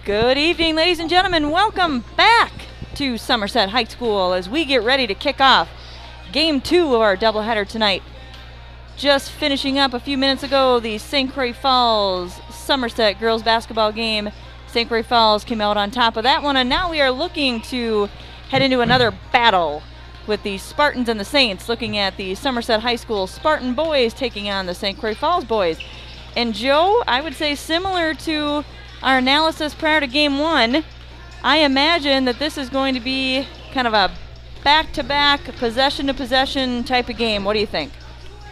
Good evening, ladies and gentlemen. Welcome back to Somerset High School as we get ready to kick off Game 2 of our doubleheader tonight. Just finishing up a few minutes ago, the St. Croix Falls Somerset girls basketball game. St. Croix Falls came out on top of that one, and now we are looking to head into another battle with the Spartans and the Saints, looking at the Somerset High School Spartan boys taking on the St. Croix Falls boys. And Joe, I would say similar to our analysis prior to Game 1, I imagine that this is going to be kind of a back-to-back, possession-to-possession type of game. What do you think?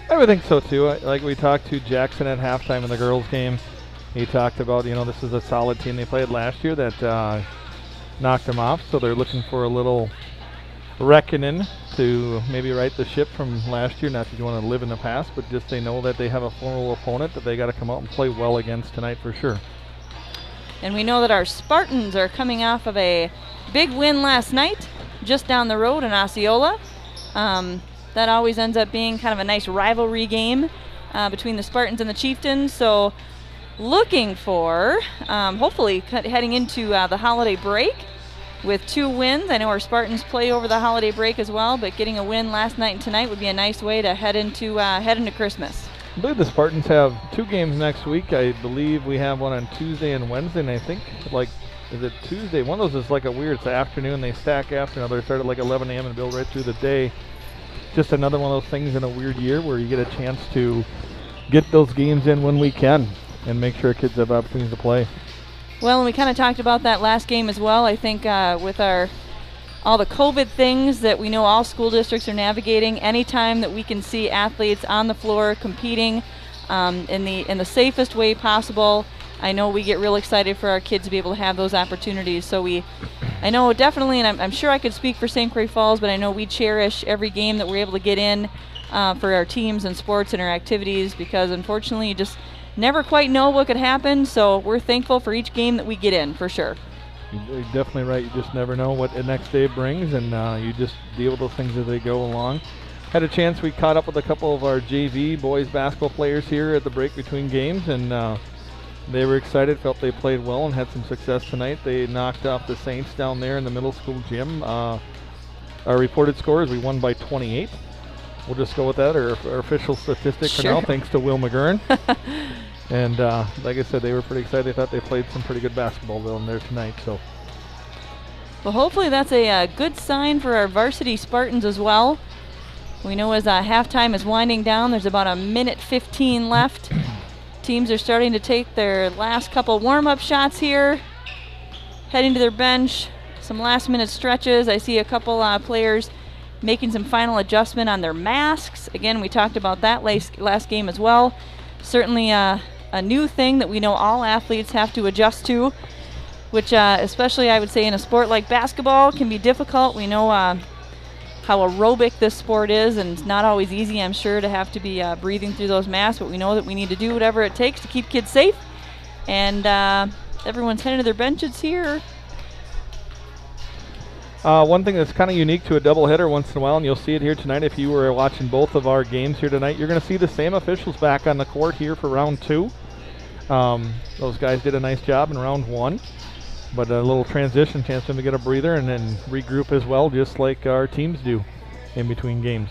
I would think so, too. Like we talked to Jackson at halftime in the girls' game. He talked about, this is a solid team they played last year that knocked them off, so they're looking for a little reckoning to maybe right the ship from last year. Not that you want to live in the past, but just they know that they have a formidable opponent that they got to come out and play well against tonight for sure. And we know that our Spartans are coming off of a big win last night just down the road in Osceola. That always ends up being kind of a nice rivalry game between the Spartans and the Chieftains. So looking for, hopefully heading into the holiday break with 2 wins. I know our Spartans play over the holiday break as well, but getting a win last night and tonight would be a nice way to head into Christmas. I believe the Spartans have 2 games next week. I believe we have one on Tuesday and Wednesday, and I think, is it Tuesday? One of those is like a weird, it's the afternoon, they stack after another. They start at like 11 a.m. and build right through the day. Just another one of those things in a weird year where you get a chance to get those games in when we can and make sure kids have opportunities to play. Well, and we kind of talked about that last game as well. I think with all the COVID things that we know all school districts are navigating, anytime that we can see athletes on the floor competing in the safest way possible, I know we get real excited for our kids to be able to have those opportunities. So I know definitely, and I'm sure I could speak for St. Croix Falls, but I know we cherish every game that we're able to get in for our teams and sports and our activities, because unfortunately you just never quite know what could happen. So we're thankful for each game that we get in, for sure. You're definitely right. You just never know what the next day brings, and you just deal with those things as they go along. Had a chance, we caught up with a couple of our JV boys basketball players here at the break between games, and they were excited, felt they played well and had some success tonight. They knocked off the Saints down there in the middle school gym. Our reported score is we won by 28. We'll just go with that, our official statistic for now, thanks to Will McGurn. And like I said, they were pretty excited. They thought they played some pretty good basketball down there tonight. So, well, hopefully that's a good sign for our varsity Spartans as well. We know as halftime is winding down, there's about 1:15 left. Teams are starting to take their last couple warm-up shots here, heading to their bench, some last-minute stretches. I see a couple players making some final adjustment on their masks. Again, we talked about that last game as well. Certainly a new thing that we know all athletes have to adjust to, which especially I would say in a sport like basketball can be difficult. We know how aerobic this sport is, and it's not always easy, I'm sure, to have to be breathing through those masks, but we know that we need to do whatever it takes to keep kids safe. And everyone's heading to their benches here. One thing that's kind of unique to a doubleheader once in a while, and you'll see it here tonight if you were watching both of our games here tonight, you're going to see the same officials back on the court here for round 2. Those guys did a nice job in round 1, but a little transition chance for them to get a breather and then regroup as well, just like our teams do in between games.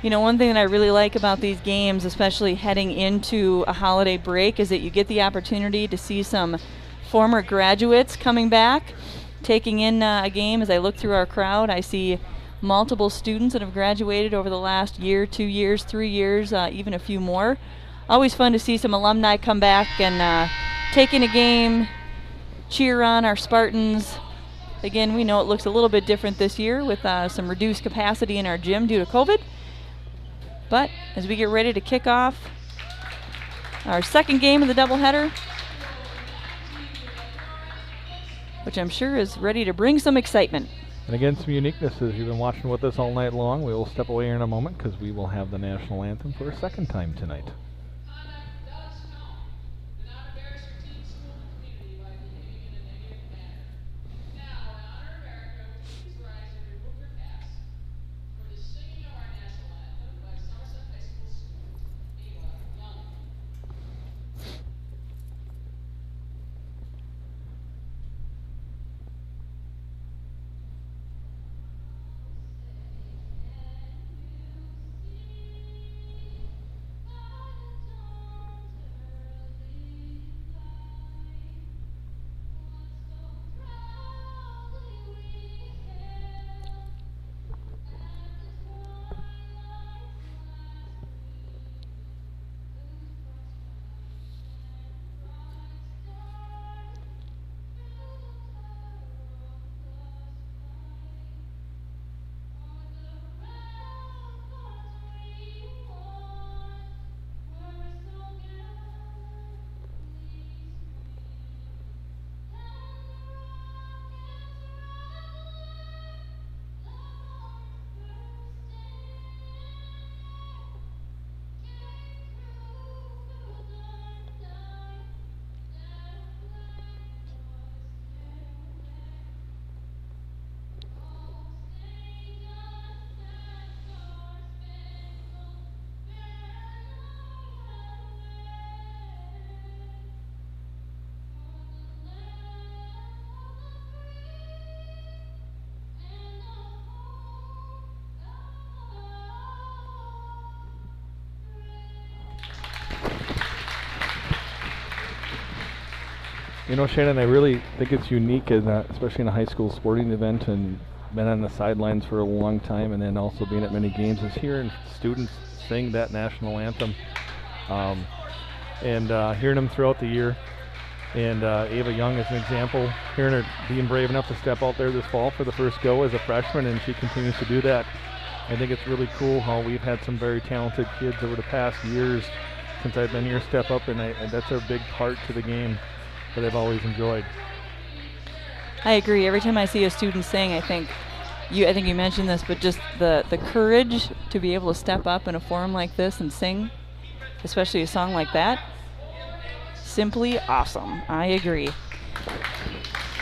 You know, one thing that I really like about these games, especially heading into a holiday break, is that you get the opportunity to see some former graduates coming back, taking in a game. As I look through our crowd, I see multiple students that have graduated over the last year, 2 years, 3 years, even a few more. Always fun to see some alumni come back and take in a game, cheer on our Spartans. Again, we know it looks a little bit different this year with some reduced capacity in our gym due to COVID. But as we get ready to kick off our second game of the doubleheader, which I'm sure is ready to bring some excitement. And again, some uniquenesses. You've been watching with us all night long. We will step away here in a moment because we will have the national anthem for a second time tonight. You know, Shannon, I really think it's unique, especially in a high school sporting event, and been on the sidelines for a long time, and then also being at many games, is hearing students sing that national anthem, and hearing them throughout the year. And Ava Young is an example, hearing her being brave enough to step out there this fall for the first go as a freshman, and she continues to do that. I think it's really cool how we've had some very talented kids over the past years since I've been here step up, and that's a big part to the game that I've always enjoyed. I agree. Every time I see a student sing, I think you mentioned this, but just the courage to be able to step up in a forum like this and sing, especially a song like that, simply awesome. I agree.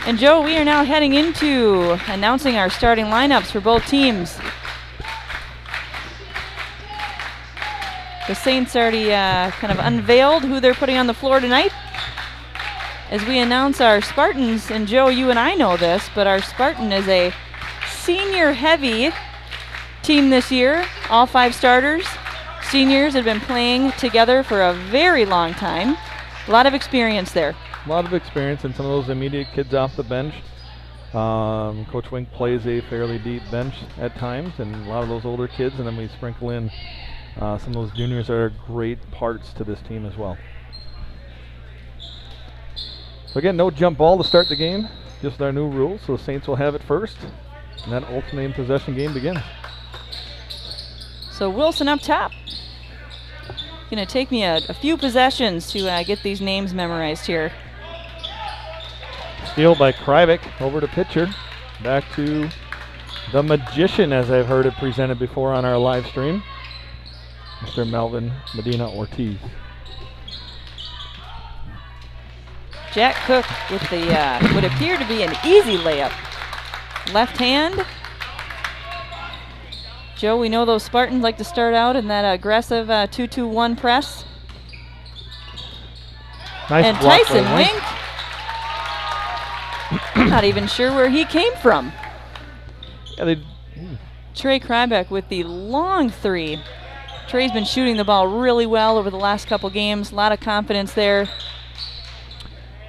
And Joe, we are now heading into announcing our starting lineups for both teams. The Saints already kind of unveiled who they're putting on the floor tonight. As we announce our Spartans, and Joe, you and I know this, but our Spartan is a senior-heavy team this year. All 5 starters, seniors, have been playing together for a very long time. A lot of experience there. A lot of experience, and some of those immediate kids off the bench. Coach Wink plays a fairly deep bench at times, and a lot of those older kids, and then we sprinkle in some of those juniors are great parts to this team as well. So again, no jump ball to start the game, just our new rules. So the Saints will have it first, and that alternating possession game begins. So Wilson up top. Going to take me a few possessions to get these names memorized here. Steal by Krivik, over to pitcher. Back to the Magician, as I've heard it presented before on our live stream, Mr. Melvin Medina Ortiz. Jack Cook with the would appear to be an easy layup. Left hand. Joe, we know those Spartans like to start out in that aggressive 2-2-1 press. Nice and block Tyson Wink. Not even sure where he came from. Yeah, Trey Krybeck with the long 3. Trey's been shooting the ball really well over the last couple games. A lot of confidence there.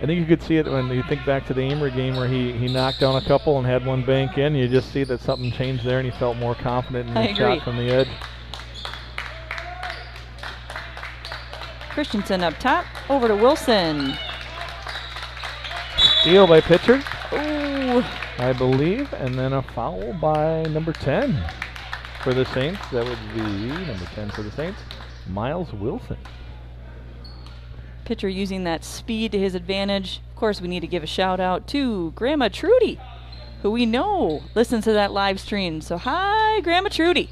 I think you could see it when you think back to the Amory game where he knocked down a couple and had one bank in. You just see that something changed there, and he felt more confident in his shot from the edge. Christensen up top, over to Wilson. Steal by pitcher, Ooh. I believe, and then a foul by number 10 for the Saints. That would be number 10 for the Saints, Miles Wilson. Pitcher using that speed to his advantage. Of course, we need to give a shout out to Grandma Trudy, who we know listens to that live stream. So hi, Grandma Trudy.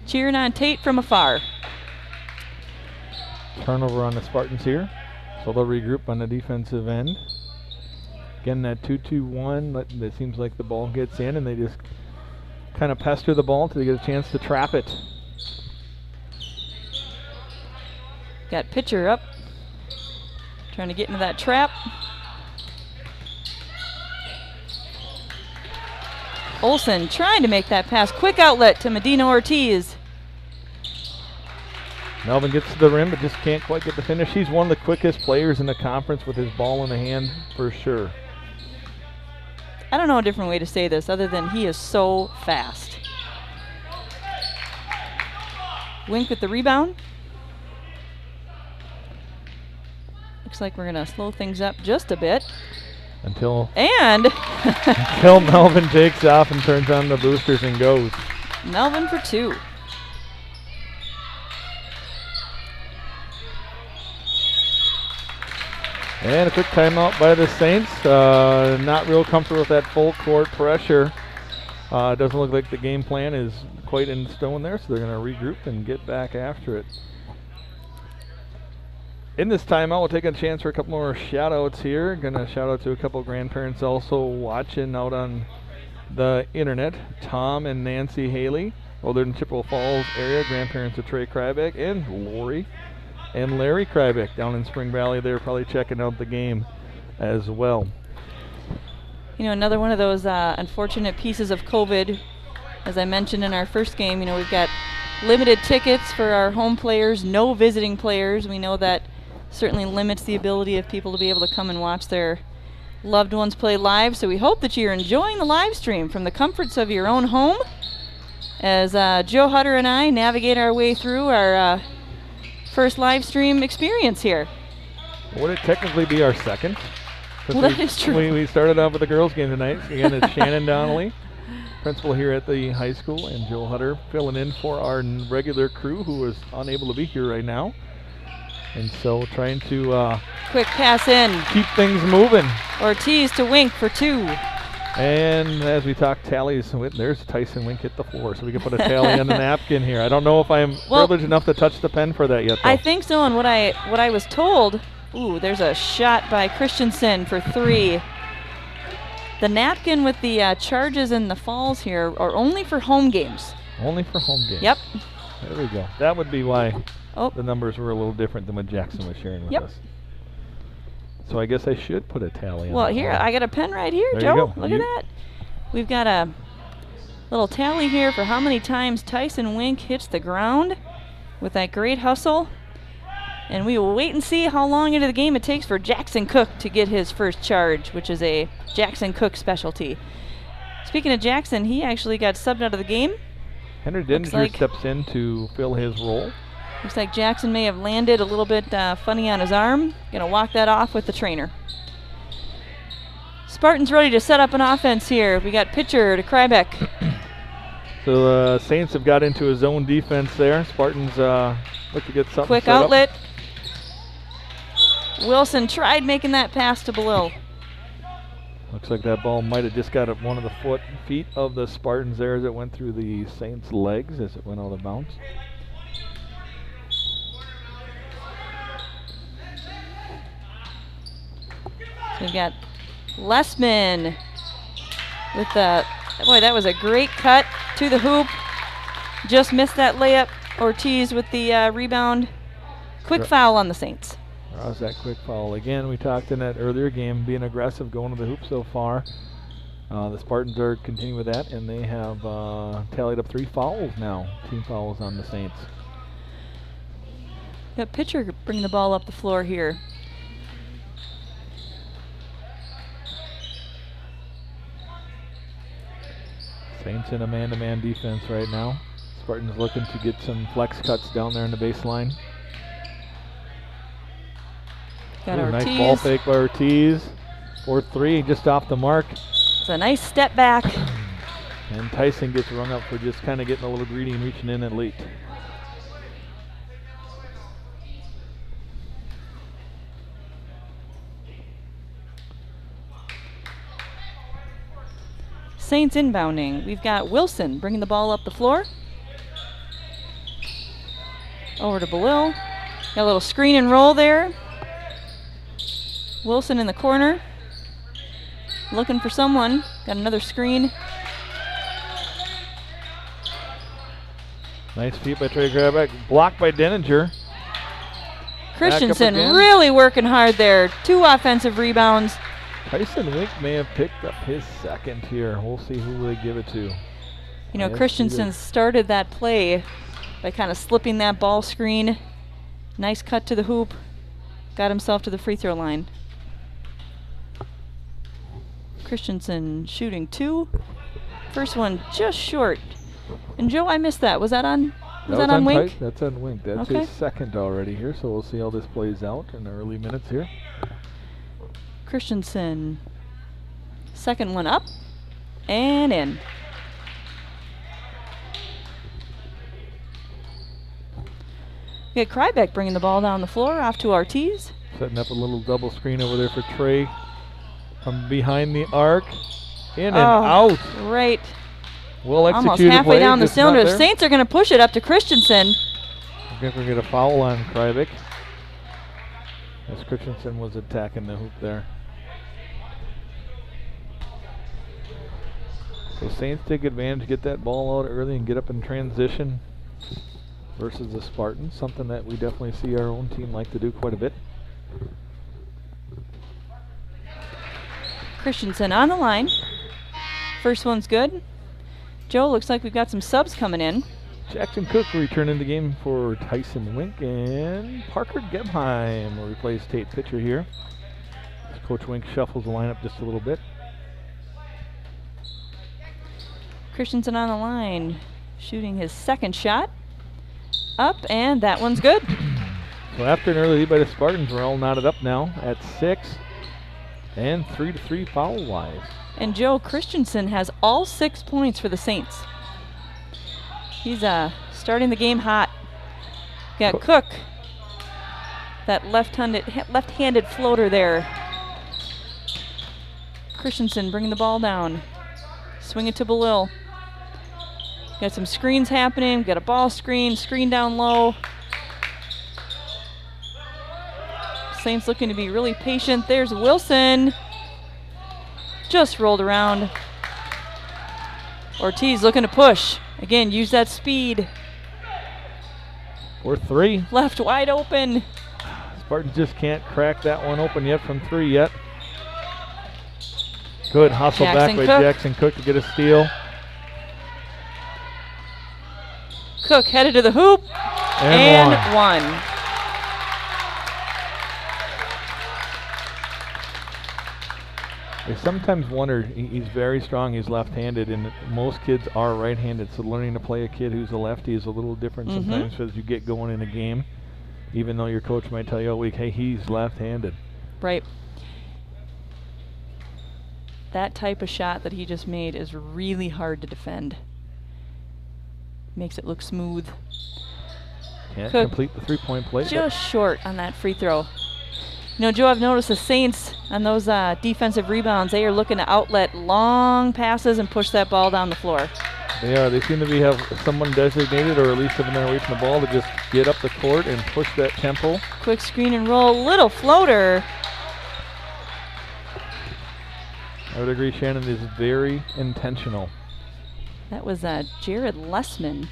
Cheering on Tate from afar. Turnover on the Spartans here. So they'll regroup on the defensive end. Again, that 2-2-1, it seems like the ball gets in and they just kind of pester the ball until they get a chance to trap it. Got pitcher up. Trying to get into that trap. Olsen trying to make that pass. Quick outlet to Medina Ortiz. Melvin gets to the rim but just can't quite get the finish. He's one of the quickest players in the conference with his ball in the hand for sure. I don't know a different way to say this other than he is so fast. Wink with the rebound. Looks like we're going to slow things up just a bit. Until Melvin takes off and turns on the boosters and goes. Melvin for 2. And a quick timeout by the Saints. Not real comfortable with that full court pressure. It doesn't look like the game plan is quite in stone there, so they're going to regroup and get back after it. In this timeout, we'll take a chance for a couple more shout-outs here. Going to shout out to a couple grandparents also watching out on the internet. Tom and Nancy Haley, over in Chippewa Falls area, grandparents of Trey Krybeck, and Lori and Larry Krybeck down in Spring Valley. They're probably checking out the game as well. You know, another one of those unfortunate pieces of COVID. As I mentioned in our first game, we've got limited tickets for our home players, no visiting players. We know that certainly limits the ability of people to be able to come and watch their loved ones play live. So we hope that you're enjoying the live stream from the comforts of your own home as Joe Hutter and I navigate our way through our first live stream experience here. Would it technically be our second? Well, that is true. We started off with the girls' game tonight. Again, it's Shannon Donnelly, principal here at the high school, and Joe Hutter filling in for our regular crew who is unable to be here right now. And so trying to quick pass in. Keep things moving. Ortiz to Wink for 2. And as we talk tallies, there's Tyson Wink hit the floor, so we can put a tally on the napkin here. I don't know if I'm privileged enough to touch the pen for that yet, though. I think so, and what I was told, there's a shot by Christensen for 3. The napkin with the charges and the falls here are only for home games. Only for home games. Yep. There we go. That would be why the numbers were a little different than what Jackson was sharing with us. So I guess I should put a tally on. Well, here, I got a pen right here, there Joe. You go. Look at that. We've got a little tally here for how many times Tyson Wink hits the ground with that great hustle. And we will wait and see how long into the game it takes for Jackson Cook to get his first charge, which is a Jackson Cook specialty. Speaking of Jackson, he actually got subbed out of the game. Henry Denninger steps in to fill his role. Looks like Jackson may have landed a little bit funny on his arm. Gonna walk that off with the trainer. Spartans ready to set up an offense here. We got pitcher to Krybeck. So the Saints have got into a zone defense there. Spartans look to get something quick set outlet. Up. Wilson tried making that pass to Belil. Looks like that ball might have just got at one of the feet of the Spartans there as it went through the Saints' legs as it went out of bounds. So we've got Lessman with the, boy, that was a great cut to the hoop. Just missed that layup. Ortiz with the rebound. Quick foul on the Saints. How's that quick foul? Again, we talked in that earlier game, being aggressive, going to the hoop so far. The Spartans are continuing with that, and they have tallied up 3 fouls now, team fouls on the Saints. Got pitcher bringing the ball up the floor here. Saints in a man-to-man defense right now. Spartans looking to get some flex cuts down there in the baseline. Got nice ball fake by Ortiz. 4-3, just off the mark. It's a nice step back. And Tyson gets rung up for just kind of getting a little greedy and reaching in at late. Saints inbounding. We've got Wilson bringing the ball up the floor. Over to Belil. Got a little screen and roll there. Wilson in the corner. Looking for someone. Got another screen. Nice feet by Trey Grabeck. Blocked by Denninger. Christensen really working hard there. 2 offensive rebounds. Tyson Wink may have picked up his second here. We'll see who they give it to. You know, Christensen started that play by kind of slipping that ball screen. Nice cut to the hoop. Got himself to the free throw line. Christensen shooting 2. First one just short. And Joe, I missed that. Was that on? Was that on Wink? That's on Wink. That's his second already here. So we'll see how this plays out in the early minutes here. Christensen, second one up and in. We got Krybeck bringing the ball down the floor off to Ortiz. Setting up a little double screen over there for Trey from behind the arc. In and out. Right. Well executed. Almost halfway down the cylinder. The Saints are going to push it up to Christensen. I think we're going to get a foul on Krybeck, as Christensen was attacking the hoop there. So Saints take advantage, get that ball out early and get up in transition versus the Spartans, something that we definitely see our own team like to do quite a bit. Christensen on the line. First one's good. Joe, looks like we've got some subs coming in. Jackson Cook will return in the game for Tyson Wink, and Parker Gebheim will replace Tate Pitcher here. As Coach Wink shuffles the lineup just a little bit. Christensen on the line, shooting his second shot. Up, and that one's good. So after an early lead by the Spartans, we're all knotted up now at 6 and 3-3 foul-wise. And Joe Christensen has all 6 points for the Saints. He's starting the game hot. Got Cook. That left-handed floater there. Christensen bringing the ball down. Swing it to Belil. Got some screens happening. Got a ball screen down low. Saints looking to be really patient. There's Wilson. Just rolled around. Ortiz looking to push. Again, use that speed. 4-3. Left wide open. Spartans just can't crack that one open yet from 3 yet. Good hustle back by Jackson Cook to get a steal. Cook headed to the hoop. And one. I sometimes wonder, he's very strong, he's left-handed, and most kids are right-handed, so learning to play a kid who's a lefty is a little different sometimes as you get going in a game, even though your coach might tell you all week, hey, he's left-handed. Right. That type of shot that he just made is really hard to defend. Makes it look smooth. Can't complete the three-point play. Just short on that free throw. You know, Joe, I've noticed the Saints on those defensive rebounds, they are looking to outlet long passes and push that ball down the floor. They are. They seem to have someone designated, or at least if they're reaching the ball, to just get up the court and push that tempo. Quick screen and roll, little floater. I would agree, Shannon is very intentional. That was Jared Lessman.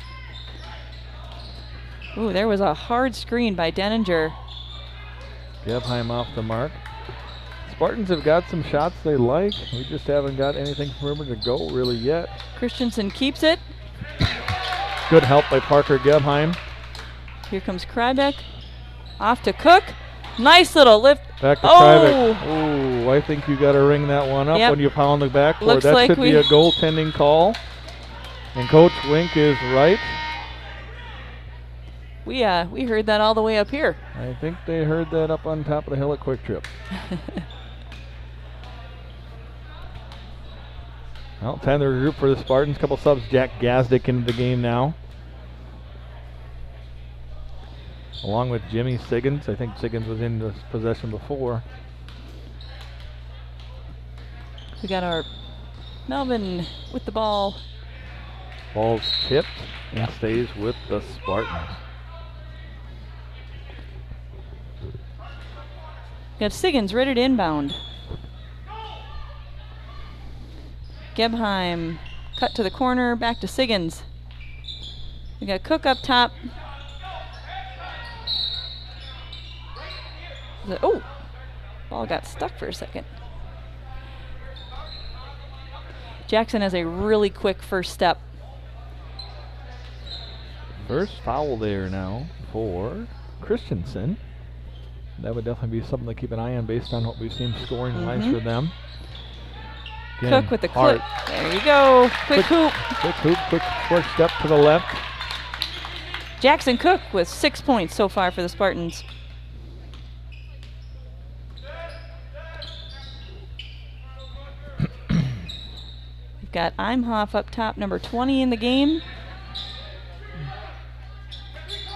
Ooh, there was a hard screen by Denninger. Gebheim off the mark. Spartans have got some shots they like. We just haven't got anything from them to go really yet. Christensen keeps it. Good help by Parker Gebheim. Here comes Krybeck. Off to Cook. Nice little lift. Back to Krybeck. Oh, I think you got to ring that one up when you pound the backboard. Looks that like should be a goaltending call. And Coach Wink is right. We heard that all the way up here. I think they heard that up on top of the hill at Quick Trip. Well, time to regroup for the Spartans. Couple subs. Jack Gazdick into the game now, along with Jimmy Siggins. I think Siggins was in this possession before. We got our Melvin with the ball. Ball's tipped and stays with the Spartans. Got Siggins ready to inbound. Gebheim cut to the corner, back to Siggins. We got Cook up top. Oh, ball got stuck for a second. Jackson has a really quick first step. First foul there now for Christensen. That would definitely be something to keep an eye on based on what we've seen scoring-wise for them. Again, Cook with the clip. There you go. Quick hoop. Quick hoop, quick short step to the left. Jackson Cook with 6 points so far for the Spartans. We've got Imhoff up top, number 20 in the game.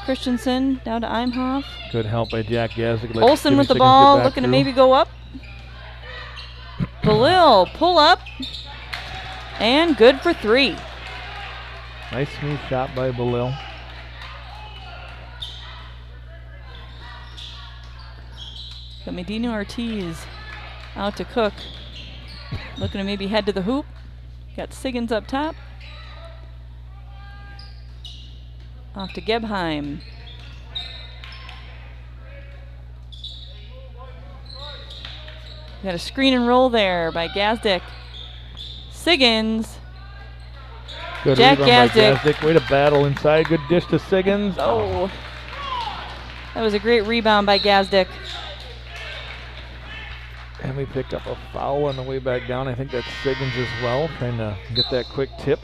Christensen down to Imhoff. Good help by Jack Gazdick. Olsen with the ball, looking to maybe go up. Belil, pull up. And good for 3. Nice smooth shot by Belil. Got Medina Ortiz out to Cook. Looking to maybe head to the hoop. Got Siggins up top. Off to Gebheim. Got a screen and roll there by Gazdick. Siggins. Good Jack rebound by Gazdick. Gazdick. Way to battle inside. Good dish to Siggins. Oh. That was a great rebound by Gazdick. And we pick up a foul on the way back down. I think that's Siggins as well, trying to get that quick tip.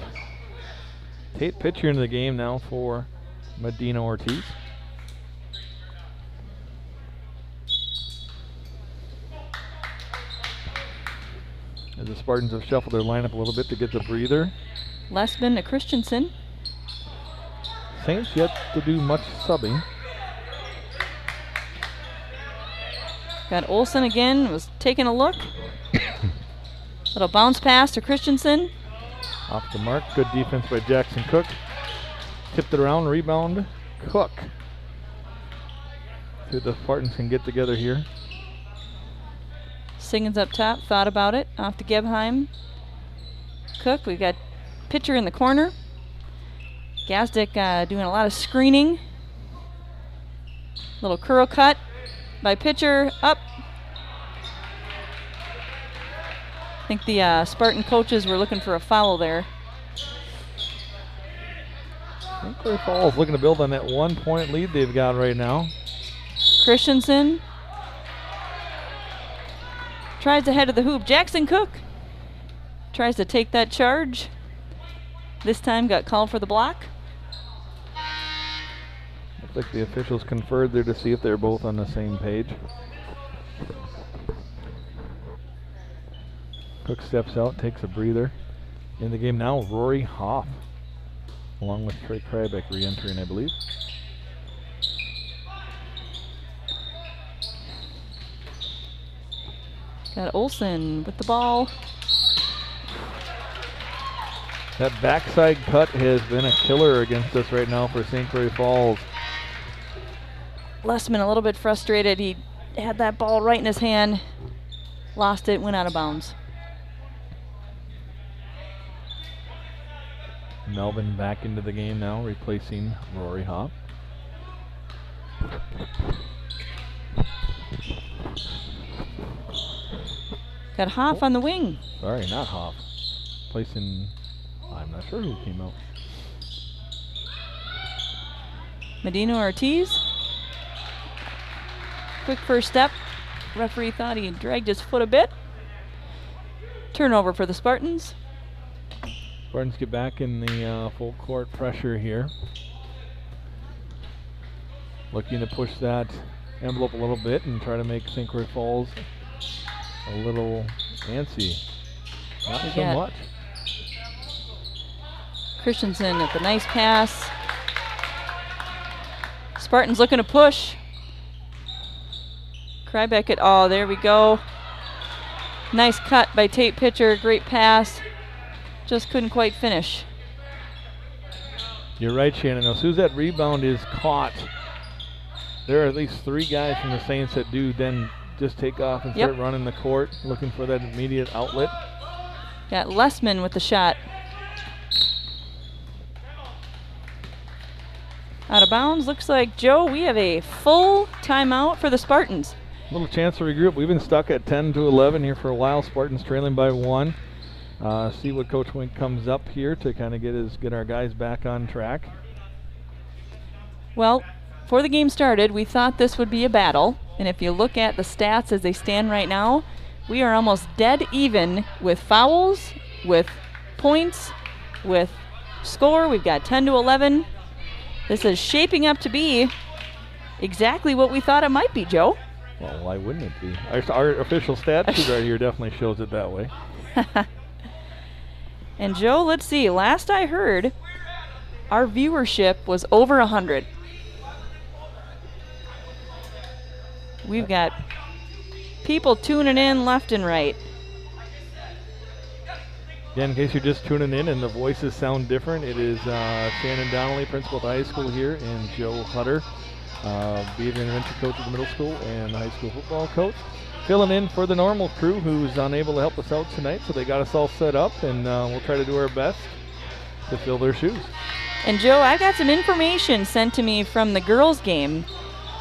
Tate Pitcher into the game now for Medina Ortiz. As the Spartans have shuffled their lineup a little bit to get the breather. Lessman to Christensen. Saints yet to do much subbing. Got Olsen again, was taking a look. Little bounce pass to Christensen. Off the mark, good defense by Jackson Cook. Tipped it around, rebound, Cook. See if the Spartans can get together here. Siggins up top, thought about it. Off to Gebheim. Cook, we got Pitcher in the corner. Gazdick doing a lot of screening. Little curl cut by Pitcher, up. I think the Spartan coaches were looking for a foul there. St. Clair Falls looking to build on that 1 point lead they've got right now. Christensen tries to head of the hoop. Jackson Cook tries to take that charge. This time got called for the block. Looks like the officials conferred there to see if they're both on the same page. Cook steps out, takes a breather. In the game now, Rory Hoff, along with Trey Krabek re-entering, I believe. Got Olsen with the ball. That backside cut has been a killer against us right now for St. Clair Falls. Lessman a little bit frustrated. He had that ball right in his hand, lost it, went out of bounds. Melvin back into the game now, replacing Rory Hoff. Got Hoff on the wing. Sorry, not Hoff. Placing, I'm not sure who came out. Medina Ortiz. Quick first step. Referee thought he dragged his foot a bit. Turnover for the Spartans. Spartans get back in the full court pressure here. Looking to push that envelope a little bit and try to make St. Clair Falls a little antsy. Not so much. Christensen with a nice pass. Spartans looking to push. Krabek at all. There we go. Nice cut by Tate Pitcher. Great pass. Just couldn't quite finish. You're right, Shannon. As soon as that rebound is caught, there are at least 3 guys from the Saints that do then just take off and start running the court, looking for that immediate outlet. Got Lessman with the shot. Out of bounds. Looks like, Joe, we have a full timeout for the Spartans. Little chance to regroup. We've been stuck at 10-11 here for a while. Spartans trailing by 1. See what Coach Wink comes up here to kind of get our guys back on track. Well, before the game started, we thought this would be a battle. And if you look at the stats as they stand right now, we are almost dead even with fouls, with points, with score. We've got 10-11. This is shaping up to be exactly what we thought it might be, Joe. Well, why wouldn't it be? Our official stat sheet right here definitely shows it that way. And Joe, let's see. Last I heard, our viewership was over 100. We've got people tuning in left and right. Again, in case you're just tuning in and the voices sound different, it is Shannon Donnelly, principal at the high school here, and Joe Hutter, behavior intervention coach at the middle school and high school football coach, filling in for the normal crew who's unable to help us out tonight. So they got us all set up, and we'll try to do our best to fill their shoes. And Joe, I got some information sent to me from the girls' game.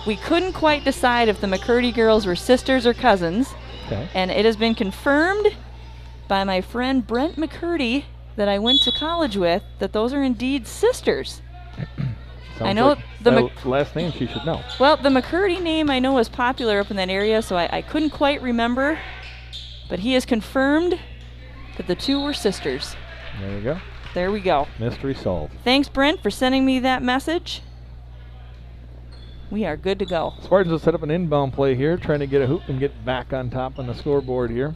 We couldn't quite decide if the McCurdy girls were sisters or cousins. Okay. And it has been confirmed by my friend Brent McCurdy that I went to college with, that those are indeed sisters. I Sounds know like the that last name she should know. Well, the McCurdy name I know is popular up in that area, so I couldn't quite remember. But he has confirmed that the two were sisters. There you go. There we go. Mystery solved. Thanks, Brent, for sending me that message. We are good to go. Spartans will set up an inbound play here, trying to get a hoop and get back on top on the scoreboard here.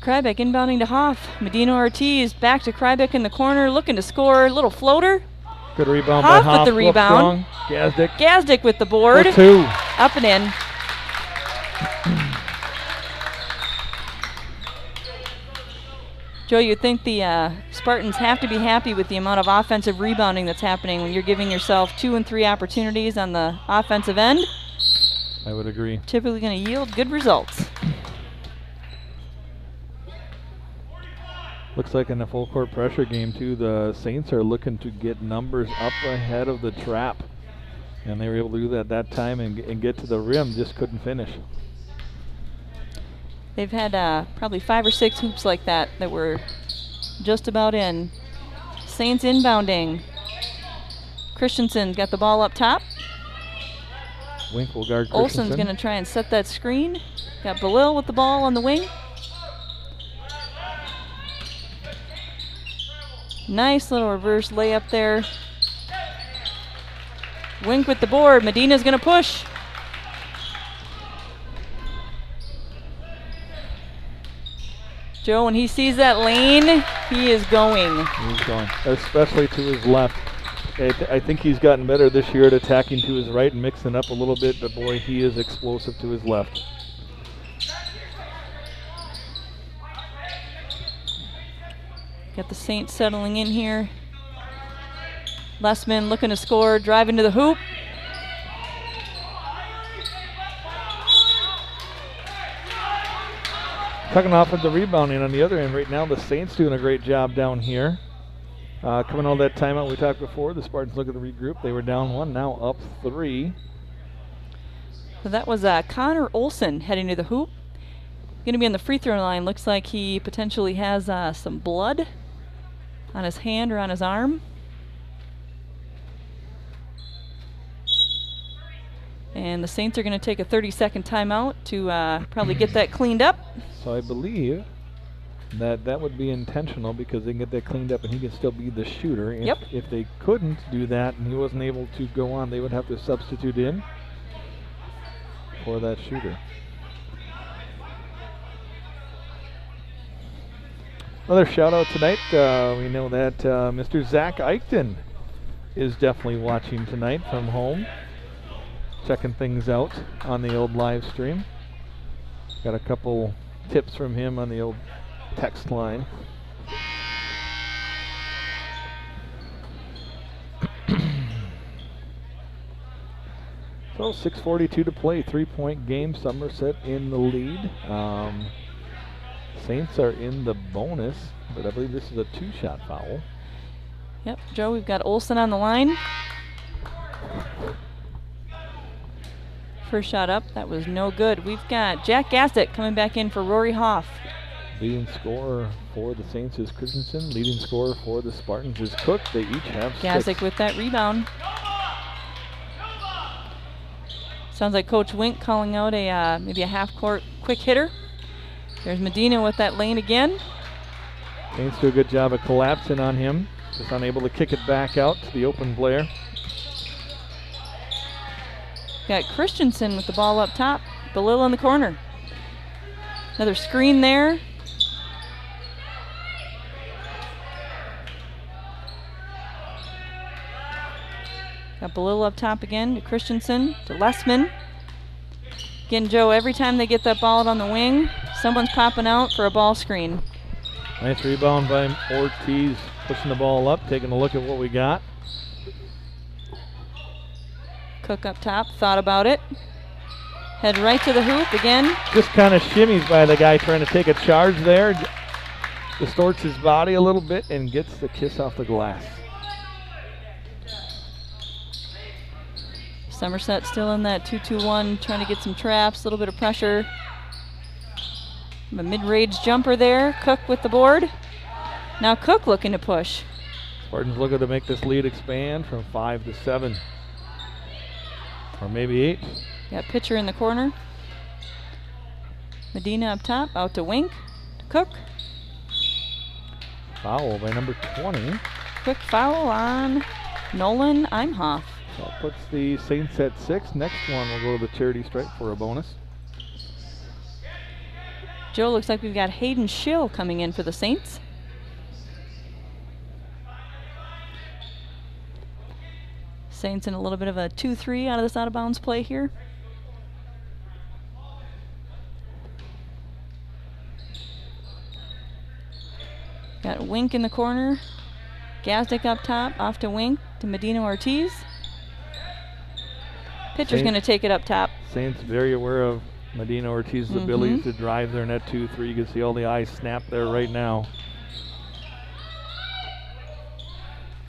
Krybeck inbounding to Hoff. Medina Ortiz back to Krybeck in the corner, looking to score. Little floater. Good rebound Hoff by Hoff. with the rebound. Gazdick. Gazdick with the board. For two. Up and in. Joe, you'd think the Spartans have to be happy with the amount of offensive rebounding that's happening when you're giving yourself 2 and 3 opportunities on the offensive end. I would agree. Typically going to yield good results. Looks like in a full court pressure game too, the Saints are looking to get numbers up ahead of the trap. And they were able to do that time and get to the rim, just couldn't finish. They've had probably 5 or 6 hoops like that were just about in. Saints inbounding. Christensen's got the ball up top. Wink will guard Olsen's Christensen. going to try and set that screen. Got Belil with the ball on the wing. Nice little reverse layup there. Wink with the board. Medina's going to push. Joe, when he sees that lane, he is going. He's going, especially to his left. I think he's gotten better this year at attacking to his right and mixing up a little bit, but boy, he is explosive to his left. Got the Saints settling in here. Lessman looking to score, driving to the hoop. Tucking off at the rebounding on the other end right now. The Saints doing a great job down here. Coming on that timeout we talked before, the Spartans looking to regroup. They were down 1, now up 3. So that was Connor Olsen heading to the hoop. Going to be on the free throw line. Looks like he potentially has some blood on his hand or on his arm. And the Saints are going to take a 30-second timeout to probably get that cleaned up. So I believe that would be intentional because they can get that cleaned up and he can still be the shooter. If they couldn't do that and he wasn't able to go on, they would have to substitute in for that shooter. Another shout out tonight. We know that Mr. Zach Eichten is definitely watching tonight from home, checking things out on the old live stream. Got a couple tips from him on the old text line. So 6:42 to play, 3-point game. Somerset in the lead. Saints are in the bonus, but I believe this is a 2-shot foul. Yep, Joe, we've got Olsen on the line. First shot up, that was no good. We've got Jack Gazdick coming back in for Rory Hoff. Leading scorer for the Saints is Christensen. Leading scorer for the Spartans is Cook. They each have 6. Gazdick with that rebound. Sounds like Coach Wink calling out a maybe a half-court quick hitter. There's Medina with that lane again. Saints do a good job of collapsing on him. Just unable to kick it back out to the open player. Got Christensen with the ball up top. Belil in the corner. Another screen there. Got Belil up top again to Christensen, to Lessman. Again, Joe, every time they get that ball out on the wing, someone's popping out for a ball screen. Nice rebound by Ortiz, pushing the ball up, taking a look at what we got. Cook up top, thought about it. Head right to the hoop again. Just kind of shimmies by the guy trying to take a charge there. Distorts his body a little bit and gets the kiss off the glass. Somerset still in that 2-2-1, trying to get some traps, a little bit of pressure. A mid-range jumper there. Cook with the board. Now Cook looking to push. Spartans looking to make this lead expand from 5 to 7. Or maybe 8. Got pitcher in the corner. Medina up top, out to Wink. To Cook. Foul by number 20. Quick foul on Nolan Imhoff. That puts the Saints at 6. Next one will go to the charity stripe for a bonus. Joe, looks like we've got Hayden Schill coming in for the Saints. Saints in a little bit of a 2-3 out of this out-of-bounds play here. Got Wink in the corner. Gazdick up top, off to Wink, to Medina Ortiz. Pitcher's going to take it up top. Saints very aware of Medina Ortiz's abilities to drive their net 2-3. You can see all the eyes snap there right now.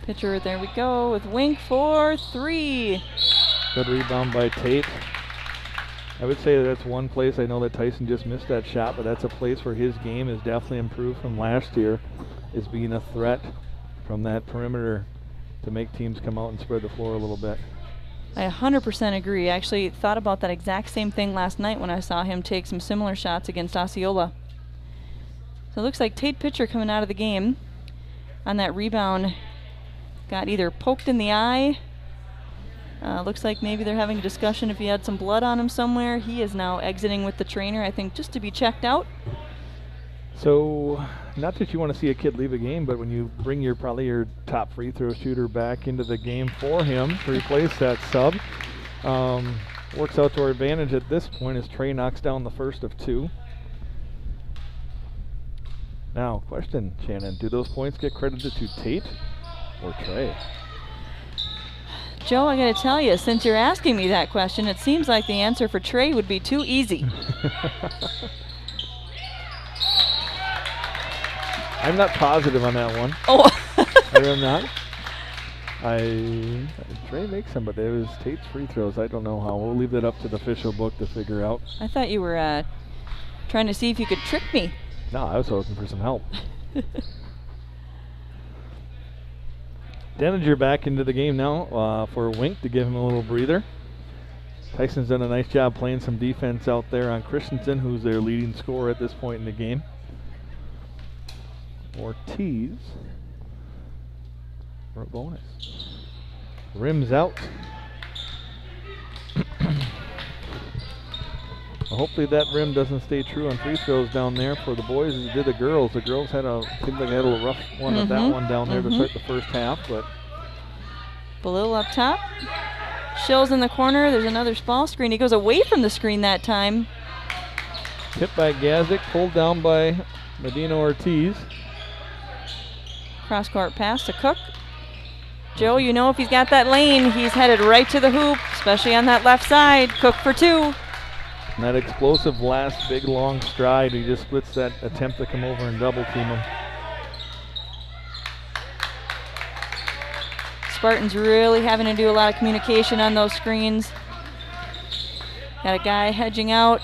Pitcher, there we go, with Wink for 3. Good rebound by Tate. I would say that's one place. I know that Tyson just missed that shot, but that's a place where his game has definitely improved from last year, is being a threat from that perimeter to make teams come out and spread the floor a little bit. I 100% agree. I actually thought about that exact same thing last night when I saw him take some similar shots against Osceola. So it looks like Tate pitcher coming out of the game on that rebound got either poked in the eye. Looks like maybe they're having a discussion if he had some blood on him somewhere. He is now exiting with the trainer, I think, just to be checked out. So, not that you want to see a kid leave a game, but when you bring probably your top free throw shooter back into the game for him to replace that sub, works out to our advantage at this point as Trey knocks down the first of 2. Now, question, Shannon, do those points get credited to Tate or Trey? Joe, I gotta tell you, since you're asking me that question, it seems like the answer for Trey would be too easy. I'm not positive on that one. Oh. I am not. Trey makes them, but it was Tate's free throws. I don't know how. We'll leave that up to the official book to figure out. I thought you were trying to see if you could trick me. No, I was hoping for some help. Denninger back into the game now for Wink to give him a little breather. Tyson's done a nice job playing some defense out there on Christensen, who's their leading scorer at this point in the game. Ortiz for a bonus. Rims out. Well, hopefully that rim doesn't stay true on free throws down there for the boys as it did the girls. The girls seemed like they had a little rough one at that one down there to start the first half, but Belil up top. Schill's in the corner. There's another ball screen. He goes away from the screen that time. Hit by Gazdick, pulled down by Medina Ortiz. Cross-court pass to Cook. Joe, you know if he's got that lane, he's headed right to the hoop, especially on that left side. Cook for 2. And that explosive last big long stride, he just splits that attempt to come over and double team him. Spartans really having to do a lot of communication on those screens. Got a guy hedging out.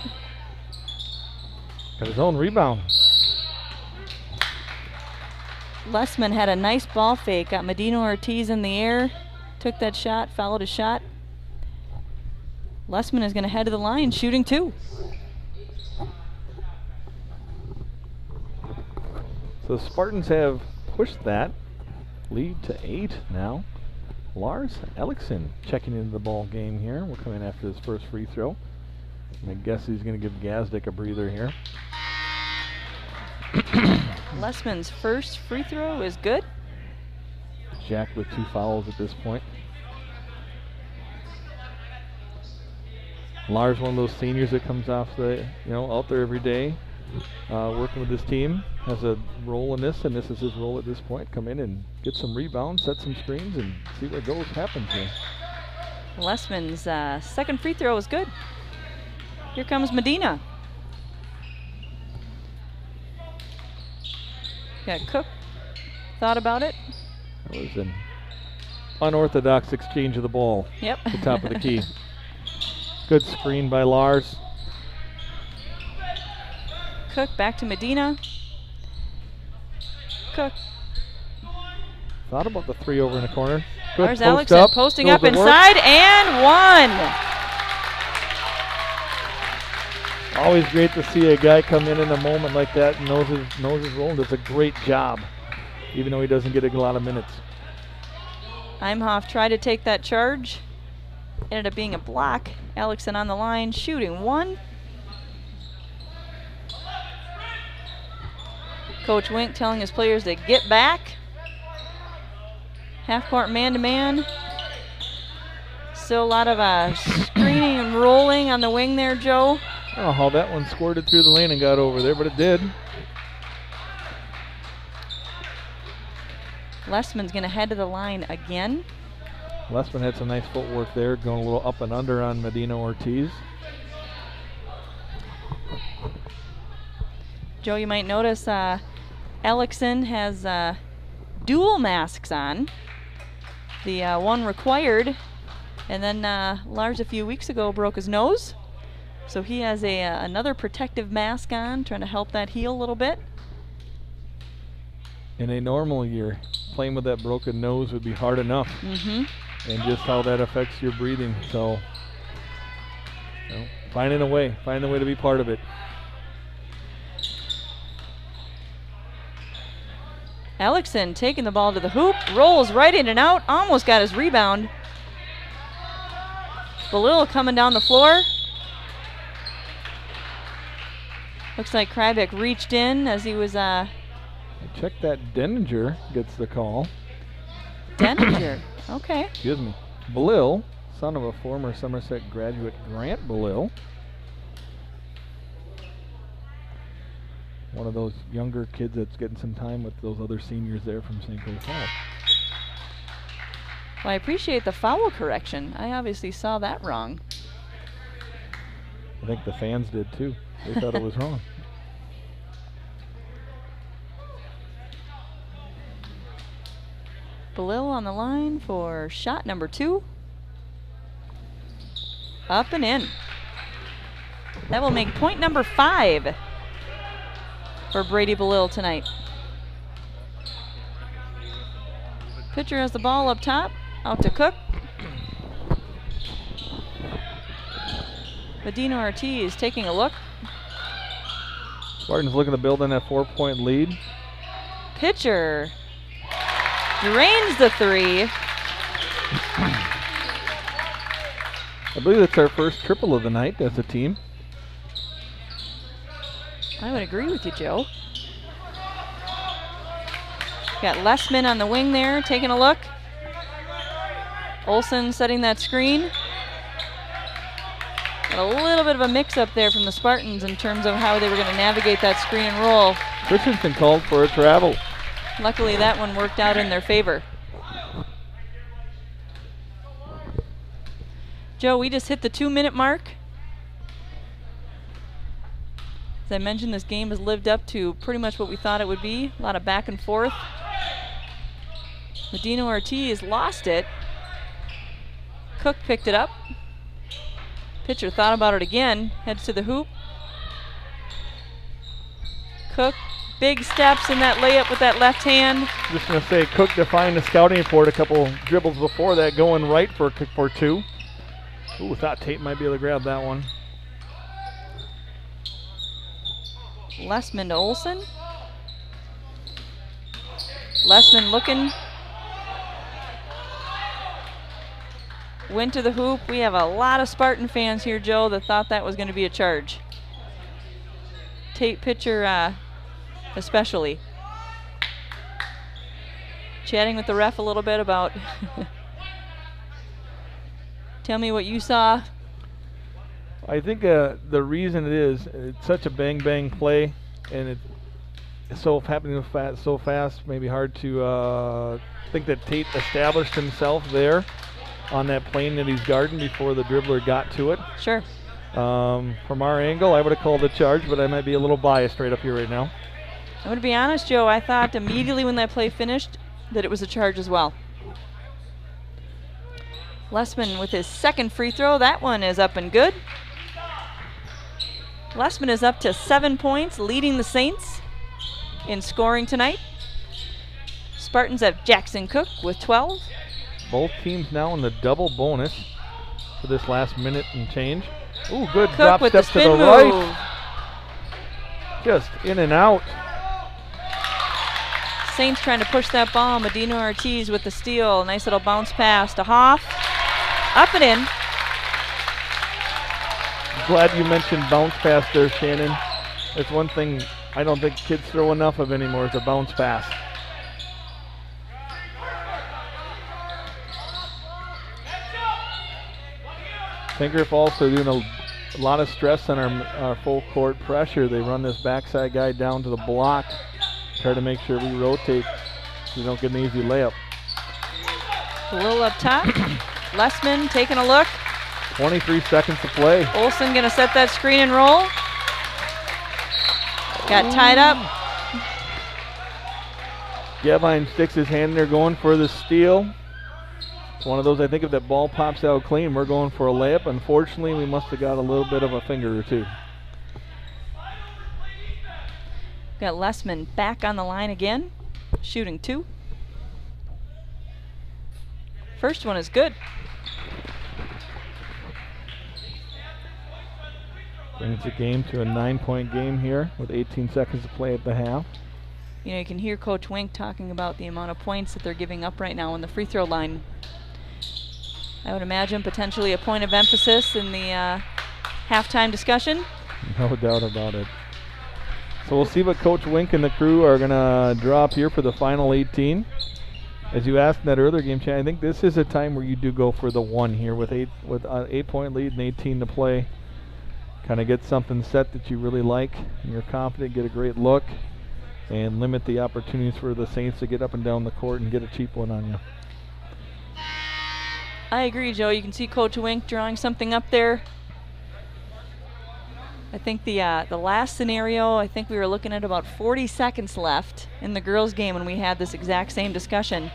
Got his own rebound. Lessman had a nice ball fake, got Medina Ortiz in the air, took that shot, followed a shot. Lessman is going to head to the line, shooting 2. So Spartans have pushed that lead to 8 now. Lars Ellickson checking into the ball game here. We're coming after his first free throw. And I guess he's going to give Gazdick a breather here. Lessman's first free throw is good. Jack with 2 fouls at this point. Lars, one of those seniors that comes off the, out there every day, working with his team, has a role in this, and this is his role at this point. Come in and get some rebounds, set some screens, and see what goes happens here. Lessman's second free throw is good. Here comes Medina. Got Cook. Thought about it. That was an unorthodox exchange of the ball. Yep. At the top of the key. Good screen by Lars. Cook back to Medina. Cook. Thought about the 3 over in the corner. Good There's post Alex up. posting Goes up to work. inside and one. Always great to see a guy come in a moment like that and knows his role and does a great job, even though he doesn't get a lot of minutes. Heimhoff tried to take that charge. Ended up being a block. Alexson on the line, shooting one. Coach Wink telling his players to get back. Half-court man-to-man. Still a lot of screening and rolling on the wing there, Joe. Oh, how that one squirted through the lane and got over there, but it did. Lessman's going to head to the line again. Lessman had some nice footwork there, going a little up and under on Medina Ortiz. Joe, you might notice Alexson has dual masks on. The one required, and then Lars a few weeks ago broke his nose. So he has another protective mask on, trying to help that heal a little bit. In a normal year, playing with that broken nose would be hard enough. Mm-hmm. And just how that affects your breathing. So, you know, finding a way to be part of it. Alexson taking the ball to the hoop, rolls right in and out, almost got his rebound. Belil coming down the floor. Looks like Krybeck reached in as he was Check that. Denninger gets the call. Denninger. Okay. Excuse me. Belil, son of a former Somerset graduate, Grant Belil. One of those younger kids that's getting some time with those other seniors there from St. Clair Falls. Well, I appreciate the foul correction. I obviously saw that wrong. I think the fans did too. They thought it was wrong. Belil on the line for shot number 2. Up and in. That will make point number 5 for Brady Belil tonight. Pitcher has the ball up top, out to Cook. Medina Ortiz taking a look. Spartans looking to build on that 4-point lead. Pitcher drains the 3. I believe that's our first triple of the night as a team. I would agree with you, Joe. Got Lessman on the wing there, taking a look. Olsen setting that screen. Got a little bit of a mix-up there from the Spartans in terms of how they were going to navigate that screen and roll. Christensen called for a travel. Luckily, that one worked out in their favor. Joe, we just hit the 2-minute mark. As I mentioned, this game has lived up to pretty much what we thought it would be. A lot of back and forth. Medina Ortiz lost it. Cook picked it up. Pitcher thought about it again, heads to the hoop. Cook, big steps in that layup with that left hand. Just going to say, Cook defying the scouting report a couple dribbles before that, going right for 2. Ooh, thought Tate might be able to grab that one. Lessman to Olsen. Lessman looking. Went to the hoop. We have a lot of Spartan fans here, Joe, that thought that was going to be a charge. Tate pitcher especially. Chatting with the ref a little bit about tell me what you saw. I think the reason it's such a bang-bang play, and it's so happening so fast, maybe hard to think that Tate established himself there on that plane that he's guarding before the dribbler got to it. Sure. From our angle, I would have called the charge, but I might be a little biased right up here right now. I'm going to be honest, Joe, I thought immediately when that play finished that it was a charge as well. Lessman with his second free throw. That one is up and good. Lessman is up to 7 points, leading the Saints in scoring tonight. Spartans have Jackson Cook with 12. Both teams now in the double bonus for this last minute and change. Ooh, good Cook drop with step the to the spin right. move. Just in and out. Saints trying to push that ball. Medina Ortiz with the steal. Nice little bounce pass to Hoff. Up and in. I'm glad you mentioned bounce pass there, Shannon. It's one thing I don't think kids throw enough of anymore is a bounce pass. Finger also doing a lot of stress on our full court pressure. They run this backside guy down to the block, try to make sure we rotate so we don't get an easy layup. A little up top. Lessman taking a look. 23 seconds to play. Olsen gonna set that screen and roll. Got tied up. Gevine sticks his hand in there going for the steal. It's one of those, I think if that ball pops out clean, we're going for a layup. Unfortunately, we must have got a little bit of a finger or two. Got Lessman back on the line again, shooting 2. First one is good. Brings the game to a 9-point game here with 18 seconds to play at the half. You know, you can hear Coach Wink talking about the amount of points that they're giving up right now on the free throw line. I would imagine potentially a point of emphasis in the halftime discussion. No doubt about it. So we'll see what Coach Wink and the crew are going to draw up here for the final 18. As you asked in that earlier game, Chad, I think this is a time where you do go for the 1 here with an 8-point lead and 18 to play. Kind of get something set that you really like and you're confident, get a great look, and limit the opportunities for the Saints to get up and down the court and get a cheap one on you. I agree, Joe. You can see Coach Wink drawing something up there. I think the last scenario, I think we were looking at about 40 seconds left in the girls' game when we had this exact same discussion.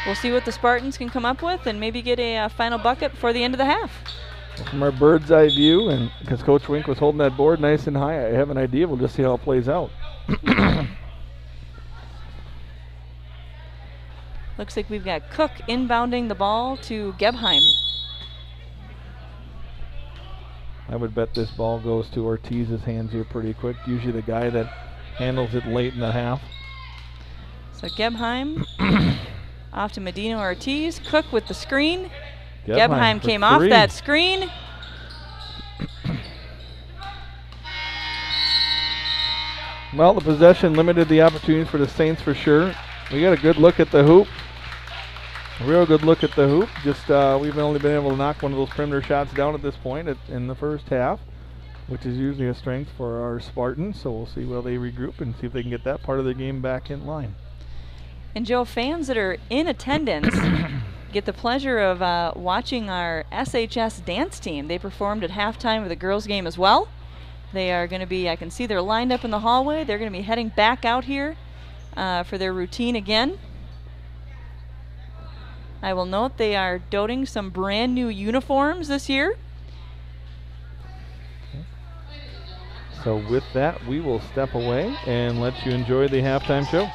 We'll see what the Spartans can come up with and maybe get a final bucket before the end of the half. From our bird's eye view, and because Coach Wink was holding that board nice and high, I have an idea. We'll just see how it plays out. Looks like we've got Cook inbounding the ball to Gebheim. I would bet this ball goes to Ortiz's hands here pretty quick. Usually the guy that handles it late in the half. So Gebheim off to Medina Ortiz. Cook with the screen. Gebheim Gebheim came off that screen. Well, the possession limited the opportunities for the Saints for sure. We got a good look at the hoop. A real good look at the hoop. Just we've only been able to knock one of those perimeter shots down at this point in the first half, which is usually a strength for our Spartans. So we'll see where they regroup and see if they can get that part of the game back in line. And Joe, fans that are in attendance get the pleasure of watching our SHS dance team. They performed at halftime of the girls' game as well. They are going to be, I can see they're lined up in the hallway. They're going to be heading back out here for their routine again. I will note they are doting some brand new uniforms this year. So with that, we will step away and let you enjoy the halftime show.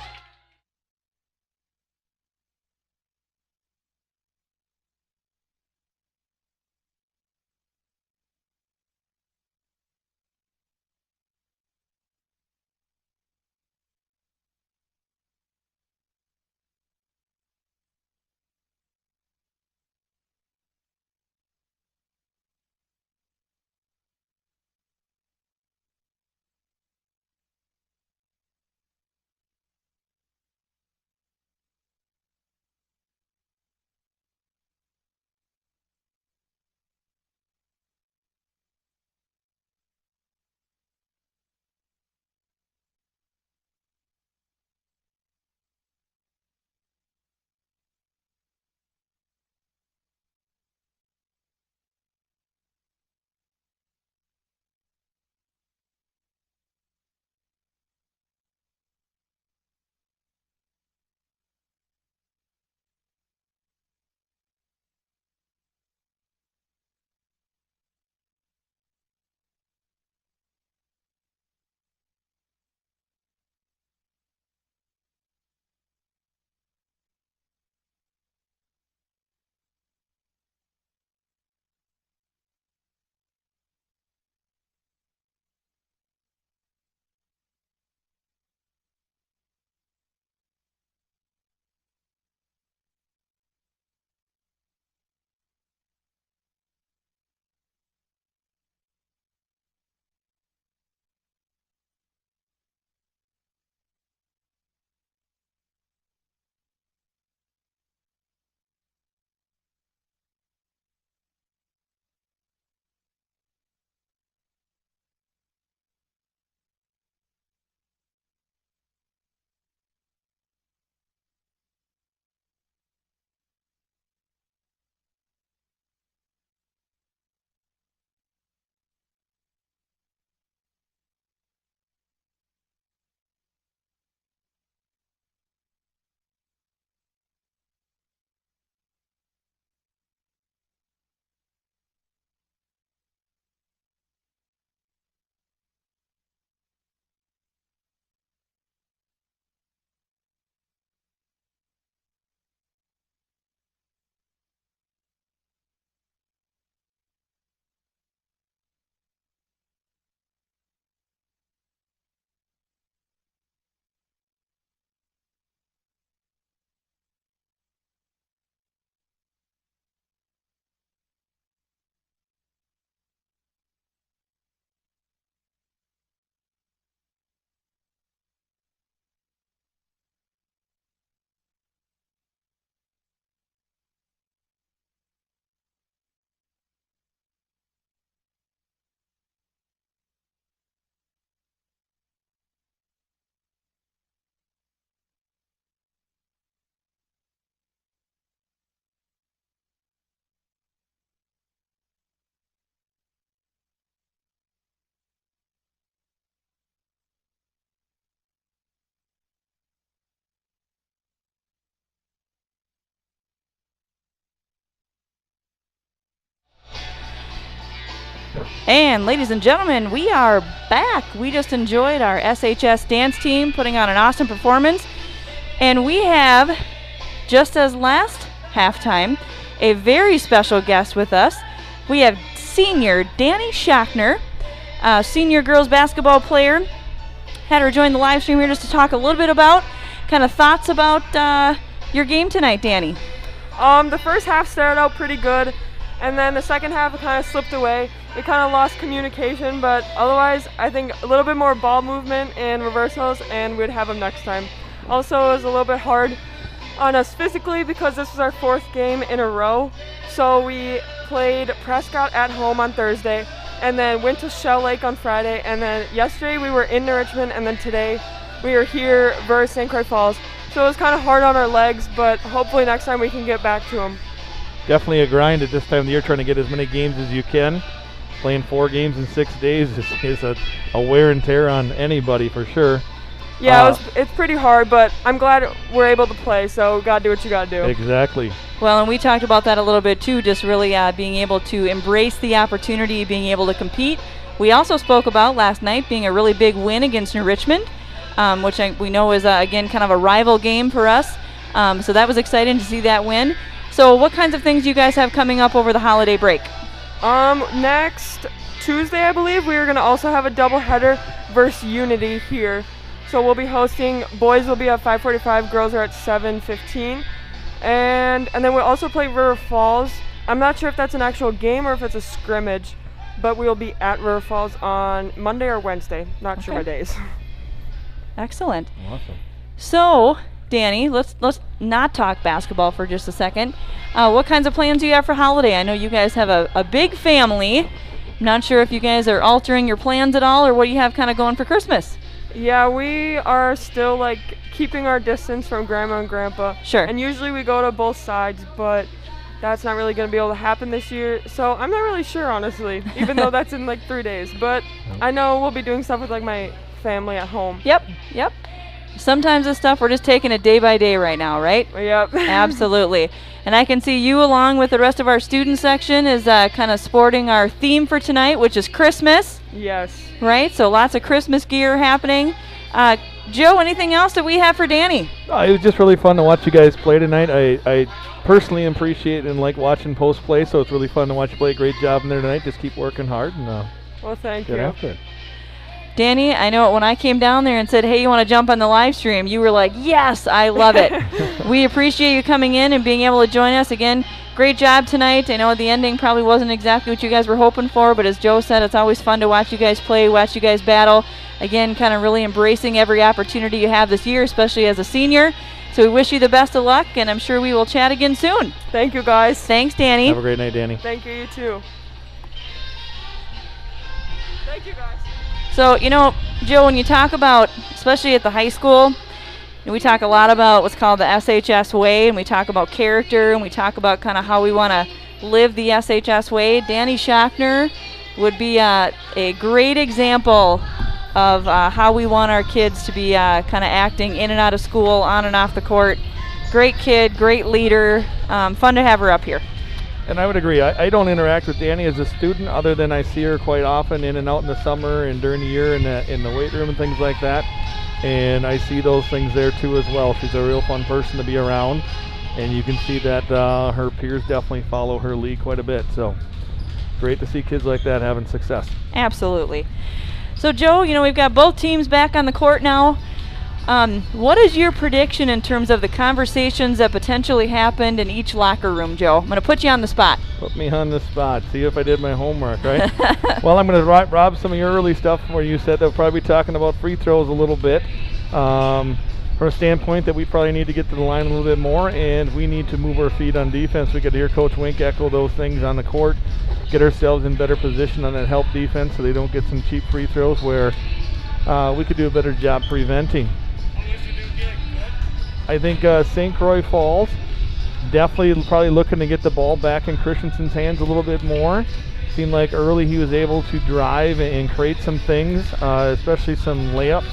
And ladies and gentlemen, we are back. We just enjoyed our SHS dance team putting on an awesome performance. And we have, just as last halftime, a very special guest with us. We have senior Danny Schachner, senior girls basketball player. Had her join the live stream here just to talk a little bit about kind of thoughts about your game tonight, Danny. The first half started out pretty good, and then the second half it kind of slipped away. We kind of lost communication, but otherwise I think a little bit more ball movement and reversals, and we'd have them next time. Also, it was a little bit hard on us physically because this was our 4th game in a row. So we played Prescott at home on Thursday, and then went to Shell Lake on Friday, and then yesterday we were in Richmond, and then today we were here versus St. Croix Falls. So it was kind of hard on our legs, but hopefully next time we can get back to them. Definitely a grind at this time of the year, trying to get as many games as you can. Playing 4 games in 6 days is a wear and tear on anybody for sure. Yeah, it's pretty hard, but I'm glad we're able to play, so gotta do what you gotta do. Exactly. Well, and we talked about that a little bit too, just really being able to embrace the opportunity, being able to compete. We also spoke about last night being a really big win against New Richmond, which we know is, again, kind of a rival game for us. So that was exciting to see that win. So what kinds of things do you guys have coming up over the holiday break? Next Tuesday, I believe, we are going to also have a doubleheader versus Unity here. So we'll be hosting, boys will be at 5:45, girls are at 7:15. And then we'll also play River Falls. I'm not sure if that's an actual game or if it's a scrimmage, but we'll be at River Falls on Monday or Wednesday. Not sure my days. Excellent. Awesome. So, Danny, let's not talk basketball for just a second. What kinds of plans do you have for holiday? I know you guys have a big family. I'm not sure if you guys are altering your plans at all, or what do you have kind of going for Christmas? Yeah, we are still like keeping our distance from Grandma and Grandpa. Sure. And usually we go to both sides, but that's not really going to be able to happen this year. So I'm not really sure, honestly, even though that's in like 3 days. But I know we'll be doing stuff with like my family at home. Yep. Sometimes this stuff we're just taking it day by day right now, right? Yep. Absolutely. And I can see you, along with the rest of our student section, is kind of sporting our theme for tonight, which is Christmas. Yes. Right? So lots of Christmas gear happening. Joe, anything else that we have for Danny? It was just really fun to watch you guys play tonight. I personally appreciate and like watching post play, so it's really fun to watch you play. Great job in there tonight. Just keep working hard and well, thank get you. after it. Danny, I know when I came down there and said, hey, you want to jump on the live stream, you were like, yes, I love it. We appreciate you coming in and being able to join us. Again, great job tonight. I know the ending probably wasn't exactly what you guys were hoping for, but as Joe said, it's always fun to watch you guys play, watch you guys battle. Again, kind of really embracing every opportunity you have this year, especially as a senior. So we wish you the best of luck, and I'm sure we will chat again soon. Thank you, guys. Thanks, Danny. Have a great night, Danny. Thank you, you too. Thank you, guys. So, you know, Joe, when you talk about, especially at the high school, we talk a lot about what's called the SHS way, and we talk about character, and we talk about kind of how we want to live the SHS way. Danny Schachner would be a great example of how we want our kids to be kind of acting in and out of school, on and off the court. Great kid, great leader. Fun to have her up here. And I would agree. I don't interact with Danny as a student, other than I see her quite often in and out in the summer and during the year in the weight room and things like that. And I see those things there too as well. She's a real fun person to be around, and you can see that her peers definitely follow her lead quite a bit. So great to see kids like that having success. Absolutely. So Joe, you know, we've got both teams back on the court now. What is your prediction in terms of the conversations that potentially happened in each locker room, Joe? I'm going to put you on the spot. Put me on the spot. See if I did my homework, right? Well, I'm going to rob some of your early stuff where you said they'll probably be talking about free throws a little bit. From a standpoint that we probably need to get to the line a little bit more, and we need to move our feet on defense. We could hear Coach Wink echo those things on the court, get ourselves in better position on that help defense so they don't get some cheap free throws where we could do a better job preventing. I think St. Croix Falls definitely probably looking to get the ball back in Christensen's hands a little bit more. Seemed like early he was able to drive and create some things, especially some layups,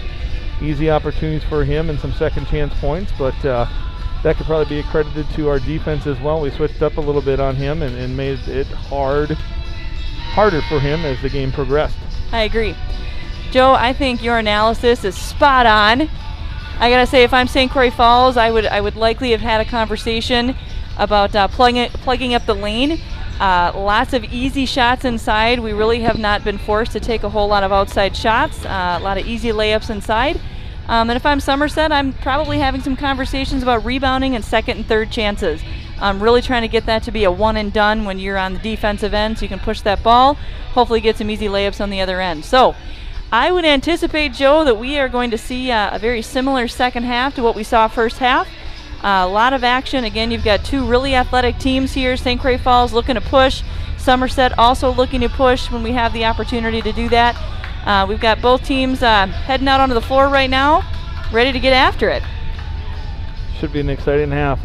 easy opportunities for him and some second chance points, but that could probably be accredited to our defense as well. We switched up a little bit on him and made it hard harder for him as the game progressed. I agree. Joe, I think your analysis is spot on. I gotta say, if I'm St. Croix Falls, I would likely have had a conversation about plugging up the lane. Lots of easy shots inside. We really have not been forced to take a whole lot of outside shots. A lot of easy layups inside. And if I'm Somerset, I'm probably having some conversations about rebounding and second and third chances. I'm really trying to get that to be a one and done when you're on the defensive end, so you can push that ball, hopefully get some easy layups on the other end. So I would anticipate, Joe, that we are going to see a very similar second half to what we saw first half. A lot of action. Again, you've got two really athletic teams here. St. Croix Falls looking to push. Somerset also looking to push when we have the opportunity to do that. We've got both teams heading out onto the floor right now, ready to get after it. Should be an exciting half.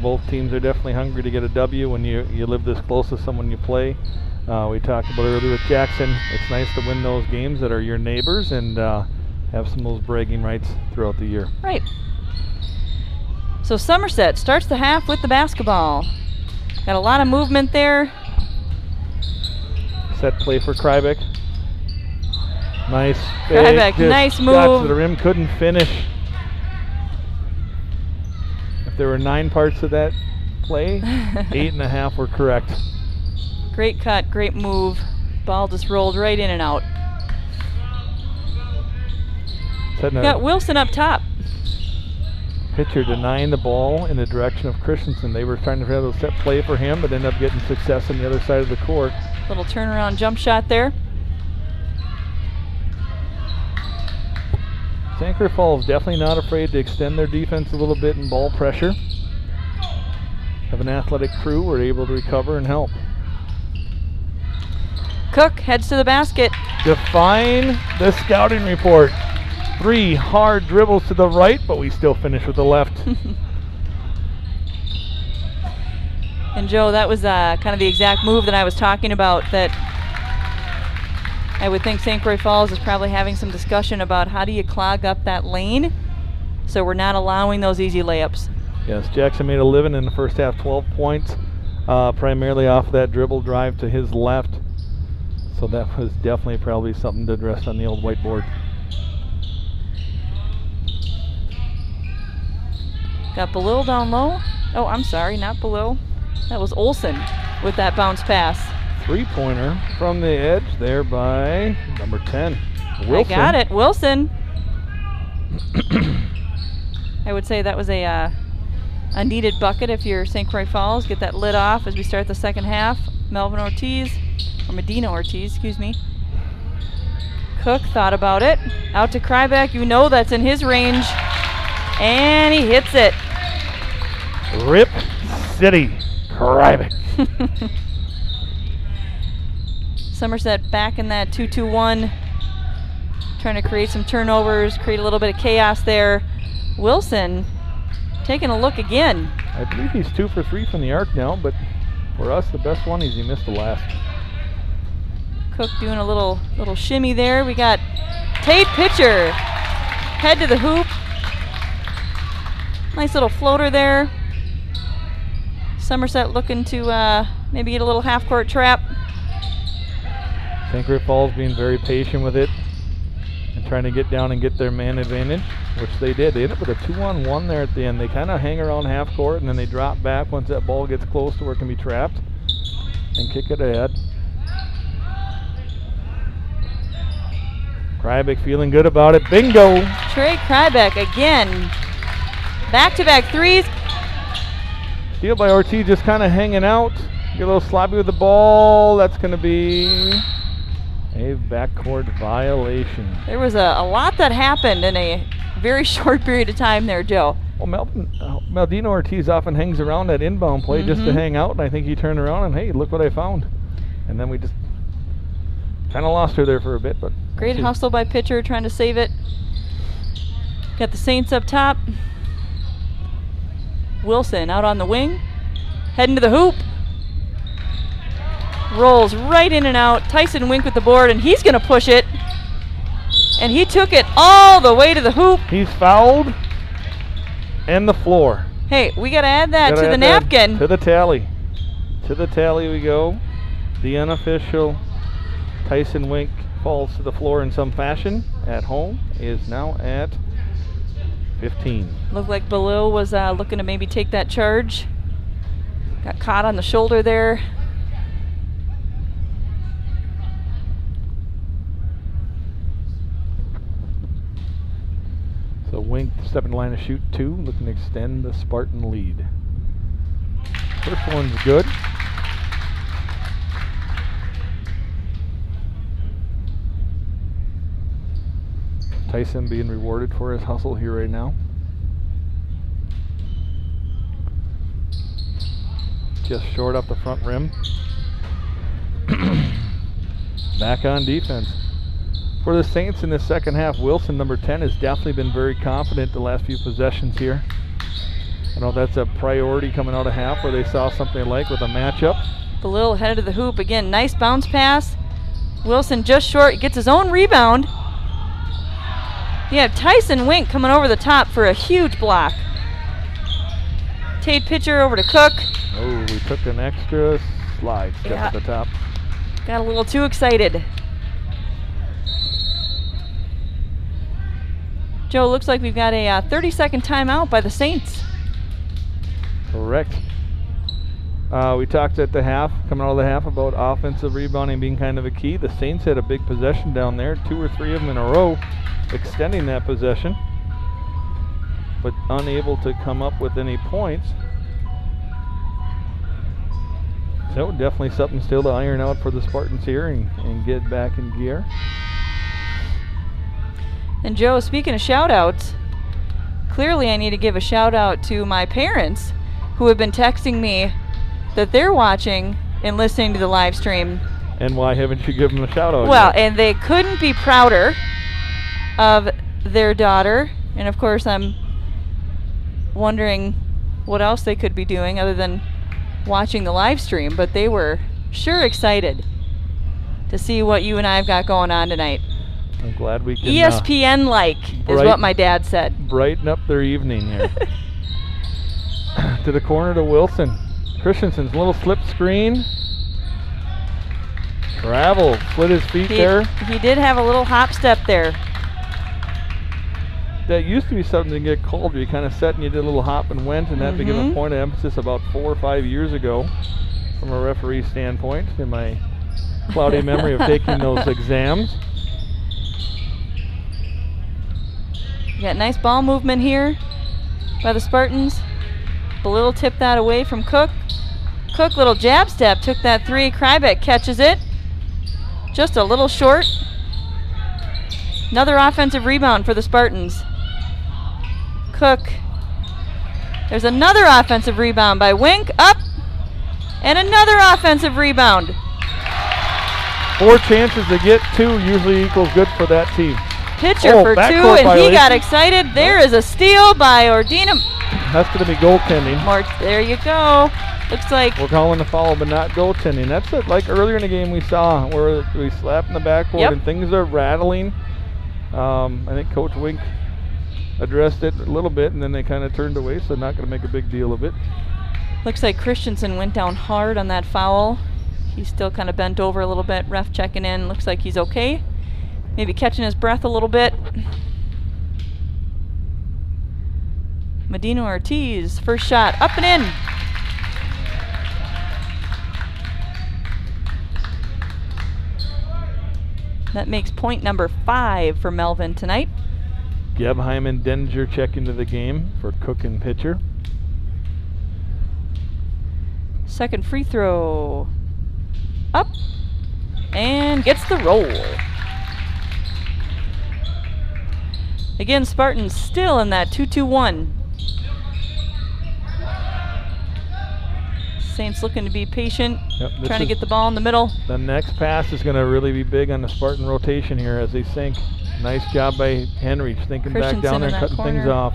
Both teams are definitely hungry to get a W when you live this close to someone you play. We talked about it earlier with Jackson. It's nice to win those games that are your neighbors and have some of those bragging rights throughout the year. Right. So Somerset starts the half with the basketball. Got a lot of movement there. Set play for Krybeck. Nice. Krybeck, nice move. Got to the rim, couldn't finish. If there were 9 parts of that play, 8.5 were correct. Great cut, great move. Ball just rolled right in and out. Got Wilson up top. Pitcher denying the ball in the direction of Christensen. They were trying to have a set play for him, but ended up getting success on the other side of the court. Little turnaround jump shot there. St. Croix Falls definitely not afraid to extend their defense a little bit in ball pressure. Have an athletic crew, we're able to recover and help. Cook heads to the basket. Define the scouting report. 3 hard dribbles to the right, but we still finish with the left. And Joe, that was kind of the exact move that I was talking about, that I would think St. Croix Falls is probably having some discussion about how do you clog up that lane so we're not allowing those easy layups. Yes, Jackson made a living in the first half, 12 points, primarily off of that dribble drive to his left. So that was definitely probably something to address on the old whiteboard. Got Belil down low. Oh, I'm sorry, not Belil. That was Olsen with that bounce pass. 3-pointer from the edge there by number 10, Wilson. I got it, Wilson. I would say that was a needed bucket if you're St. Croix Falls. Get that lid off as we start the second half. Medina Ortiz, excuse me. Cook thought about it. Out to Krybeck, you know that's in his range. And he hits it. Rip City, Krybeck. Somerset back in that 2-2-1. Trying to create some turnovers, create a little bit of chaos there. Wilson taking a look again. I believe he's 2 for 3 from the arc now, but for us, the best one is he missed the last. Cook doing a little shimmy there. We got Tate Pitcher. Head to the hoop. Nice little floater there. Somerset looking to maybe get a little half-court trap. St. Croix Falls being very patient with it and trying to get down and get their man advantage, which they did. They ended up with a 2-on-1 there at the end. They kind of hang around half court and then they drop back once that ball gets close to where it can be trapped and kick it ahead. Krybeck feeling good about it. Bingo! Trey Krybeck again. Back-to-back threes. Steal by Ortiz, just kind of hanging out. Get a little sloppy with the ball. That's going to be a backcourt violation. There was a lot that happened in a very short period of time there, Joe. Well, Medina Ortiz often hangs around that inbound play just to hang out, and I think he turned around and, hey, look what I found. And then we just kind of lost her there for a bit. But great hustle by Pitcher trying to save it. Got the Saints up top. Wilson out on the wing. Heading to the hoop. Rolls right in and out. Tyson Wink with the board, and he's going to push it. And he took it all the way to the hoop. He's fouled. And the floor. Hey, we got to add that to the napkin. To the tally. To the tally we go. The unofficial Tyson Wink falls to the floor in some fashion. At home is now at 15. Looked like Belil was looking to maybe take that charge. Got caught on the shoulder there. So Wink stepping line to shoot 2, looking to extend the Spartan lead. First one's good. Tyson being rewarded for his hustle here right now. Just short off the front rim. Back on defense. For the Saints in the second half, Wilson, number 10, has definitely been very confident the last few possessions here. I know that's a priority coming out of half where they saw something like with a matchup. Belil headed to the hoop. Again, nice bounce pass. Wilson just short, gets his own rebound. You have Tyson Wink coming over the top for a huge block. Tate pitcher over to Cook. Oh, we took an extra slide step at the top. Got a little too excited. Joe, looks like we've got a 30-second timeout by the Saints. Correct. We talked at the half, coming out of the half, about offensive rebounding being kind of a key. The Saints had a big possession down there, 2 or 3 of them in a row, extending that possession, but unable to come up with any points. So definitely something still to iron out for the Spartans here and get back in gear. And Joe, speaking of shout-outs, clearly I need to give a shout-out to my parents who have been texting me that they're watching and listening to the live stream. And why haven't you given them a shout-out Well, yet? and they couldn't be prouder of their daughter. And, of course, I'm wondering what else they could be doing other than watching the live stream. But they were sure excited to see what you and I have got going on tonight. I'm glad we can ESPN-like is what my dad said. Brighten up their evening here. To the corner to Wilson. Christensen's little slip screen. Travel, split his feet there. He did have a little hop step there. That used to be something to get called where you kind of set and you did a little hop and went, and that became a point of emphasis about 4 or 5 years ago from a referee standpoint, in my cloudy memory of taking those exams. You got nice ball movement here by the Spartans. Belil tipped that away from Cook. Cook, little jab step, took that 3. Krybeck catches it. Just a little short. Another offensive rebound for the Spartans. Cook. There's another offensive rebound by Wink. Up. And another offensive rebound. 4 chances to get 2 usually equals good for that team. Pitcher for 2, and he got excited. There is a steal by Ordina. That's going to be goaltending. There you go. Looks like we're calling the foul, but not goaltending. That's it. Like earlier in the game, we saw where we slapped in the backboard and things are rattling. I think Coach Wink addressed it a little bit, and then they kind of turned away, so not going to make a big deal of it. Looks like Christensen went down hard on that foul. He's still kind of bent over a little bit. Ref checking in. Looks like he's okay. Maybe catching his breath a little bit. Medina Ortiz, first shot, up and in. That makes point number 5 for Melvin tonight. Gebheim and Denninger check into the game for Cook and pitcher. Second free throw. Up. And gets the roll. Again, Spartans still in that 2-2-1. Saints looking to be patient, trying to get the ball in the middle. The next pass is going to really be big on the Spartan rotation here as they sink. Nice job by Henry, thinking back down there and cutting things off.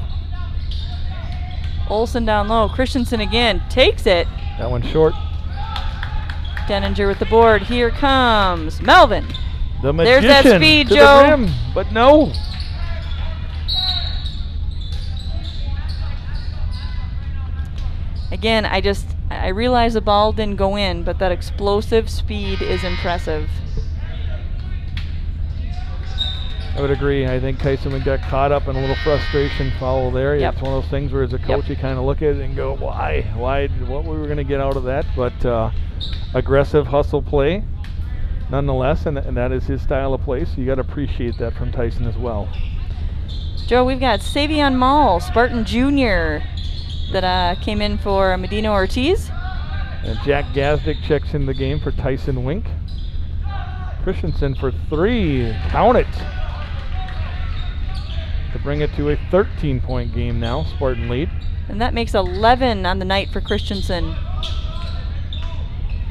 Olsen down low. Christensen again takes it. That one short. Denninger with the board. Here comes Melvin. The magician. There's that speed, to Joe. The rim, but no. Again, I realize the ball didn't go in, but that explosive speed is impressive. I would agree. I think Tyson got caught up in a little frustration foul there. Yep. It's one of those things where as a coach you kind of look at it and go, why, what we were going to get out of that? But aggressive hustle play nonetheless, and that is his style of play, so you got to appreciate that from Tyson as well. Joe, we've got Savion Mall, Spartan Jr., that came in for Medina Ortiz. And Jack Gazdick checks in the game for Tyson Wink. Christensen for 3. Count it. To bring it to a 13-point game now, Spartan lead. And that makes 11 on the night for Christensen.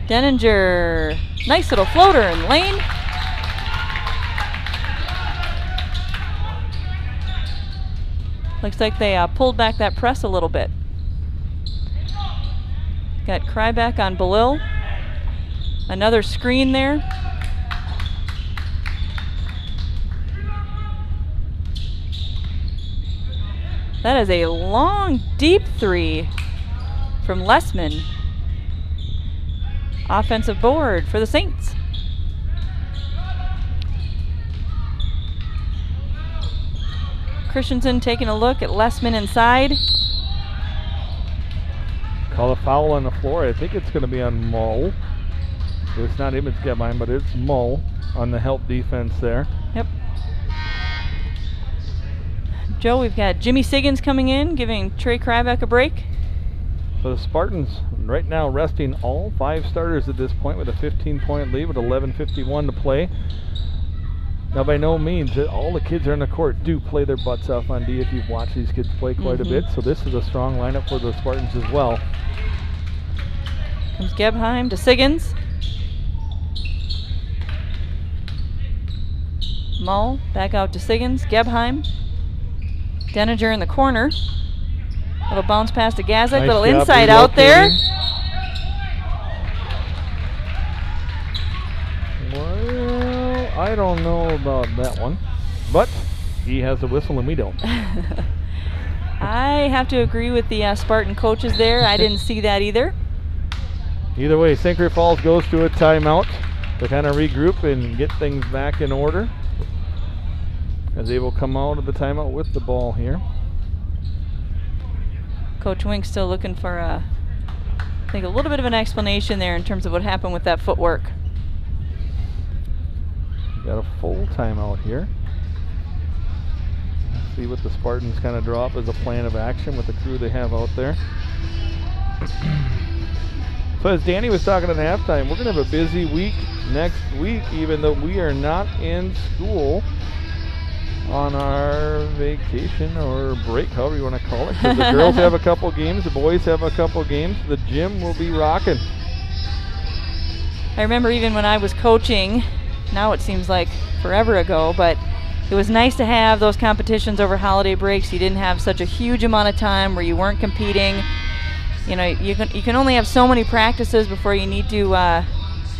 Denninger, nice little floater in lane. Looks like they pulled back that press a little bit. Got Kryback on Belil. Another screen there. That is a long, deep 3 from Lessman. Offensive board for the Saints. Christensen taking a look at Lessman inside. Call a foul on the floor. I think it's going to be on Mull. It's not him, it's Gebheim, but it's Mull on the help defense there. Yep. Joe, we've got Jimmy Siggins coming in, giving Trey Kryback a break. So the Spartans right now resting all 5 starters at this point with a 15-point lead with 11:51 to play. Now, by no means, all the kids are in the court do play their butts off on D if you've watched these kids play quite a bit. So this is a strong lineup for the Spartans as well. Comes Gebheim to Siggins. Mull back out to Siggins. Gebheim. Denninger in the corner. Little bounce pass to Gazdick. Nice Little job inside out there. Well, I don't know about that one, but he has a whistle and we don't. I have to agree with the Spartan coaches there. I didn't see that either. Either way, St. Clair Falls goes to a timeout to kind of regroup and get things back in order, as they will come out of the timeout with the ball here. Coach Wink still looking for I think a little bit of an explanation there in terms of what happened with that footwork. Got a full timeout here. Let's see what the Spartans kind of draw up as a plan of action with the crew they have out there. So as Danny was talking at halftime, we're going to have a busy week next week, even though we are not in school on our vacation or break, however you want to call it. 'Cause the girls have a couple games, the boys have a couple games, the gym will be rocking. I remember even when I was coaching, now it seems like forever ago, but it was nice to have those competitions over holiday breaks. You didn't have such a huge amount of time where you weren't competing. You know, you can only have so many practices before you need to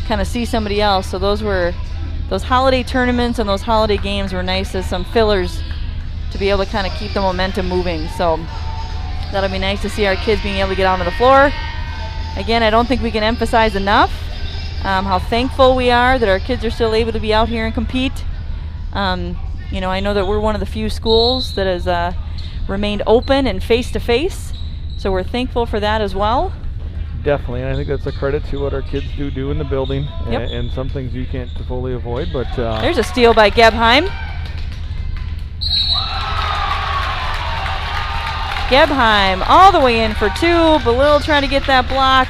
kind of see somebody else. So those holiday tournaments and those holiday games were nice as some fillers to be able to kind of keep the momentum moving. So that'll be nice to see our kids being able to get out on the floor. Again, I don't think we can emphasize enough how thankful we are that our kids are still able to be out here and compete. You know, I know that we're one of the few schools that has remained open and face-to-face. So we're thankful for that as well. Definitely, and I think that's a credit to what our kids do in the building. Yep. And some things you can't fully avoid, but there's a steal by Gebheim. Gebheim all the way in for 2. Belil trying to get that block.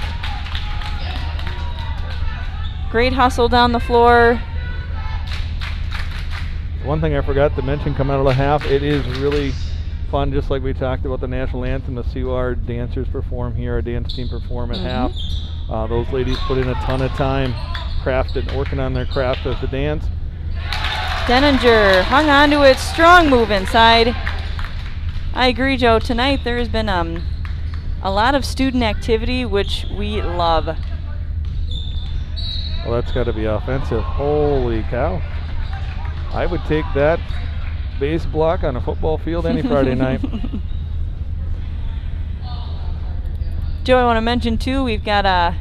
Great hustle down the floor. one thing I forgot to mention coming out of the half, it is really fun, just like we talked about the national anthem, to see our dancers perform here, our dance team perform at half. Those ladies put in a ton of time working on their craft as the dance. Denninger hung on to it, strong move inside. I agree, Joe. Tonight there has been a lot of student activity, which we love. Well, that's got to be offensive. Holy cow. I would take that base block on a football field any Friday night. Joe, I want to mention too, we've got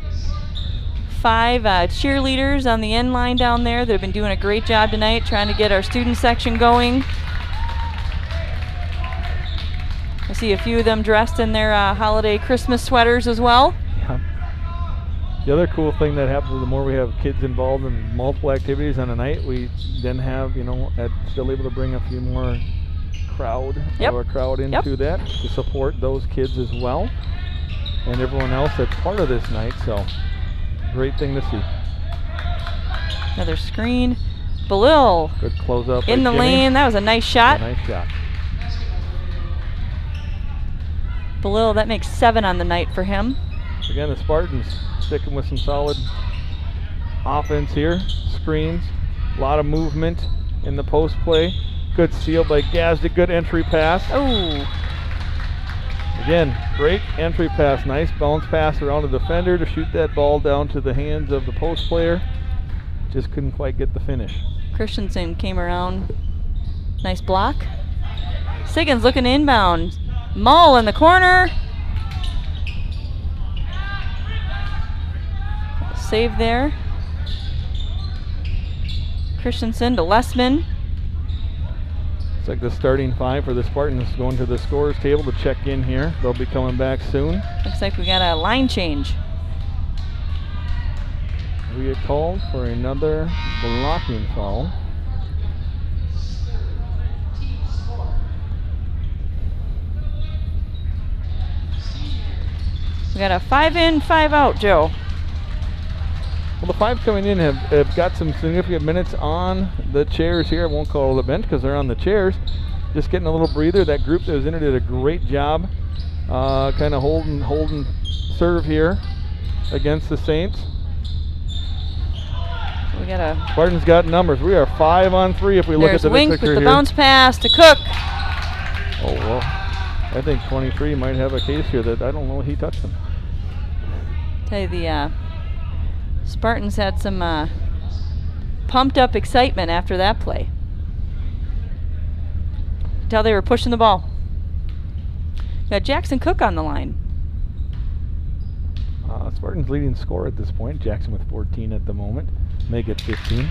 5 cheerleaders on the end line down there that have been doing a great job tonight trying to get our student section going. I see a few of them dressed in their holiday Christmas sweaters as well. Yeah. The other cool thing that happens, the more we have kids involved in multiple activities on a night, we then have, still able to bring a few more crowd into that to support those kids as well and everyone else that's part of this night. So great thing to see. Another screen. Belil good close up in the lane. That was a nice shot. Nice shot. Belil, that makes 7 on the night for him. Again, the Spartans sticking with some solid offense here. Screens, a lot of movement in the post play. Good seal by Gazda, good entry pass. Oh. Again, great entry pass. Nice bounce pass around the defender to shoot that ball down to the hands of the post player. Just couldn't quite get the finish. Christensen came around. Nice block. Siggins looking inbound. Mull in the corner. Save there. Christensen to Lessman. It's like the starting 5 for the Spartans going to the scorers table to check in here. They'll be coming back soon. Looks like we got a line change. We get called for another blocking foul. We got a 5 in, 5 out, Joe. Well, the 5 coming in have got some significant minutes on the chairs here. I won't call it a bench because they're on the chairs. Just getting a little breather. That group that was in it did a great job kind of holding serve here against the Saints. We got a Spartans got numbers. We are 5 on 3 if we look at the Wink big picture with the here. bounce pass to Cook. Oh, well, I think 23 might have a case here that I don't know he touched him. Tell you, the Spartans had some pumped up excitement after that play. Tell they were pushing the ball. Got Jackson Cook on the line. Spartans leading scorer at this point. Jackson with 14 at the moment. Make it 15.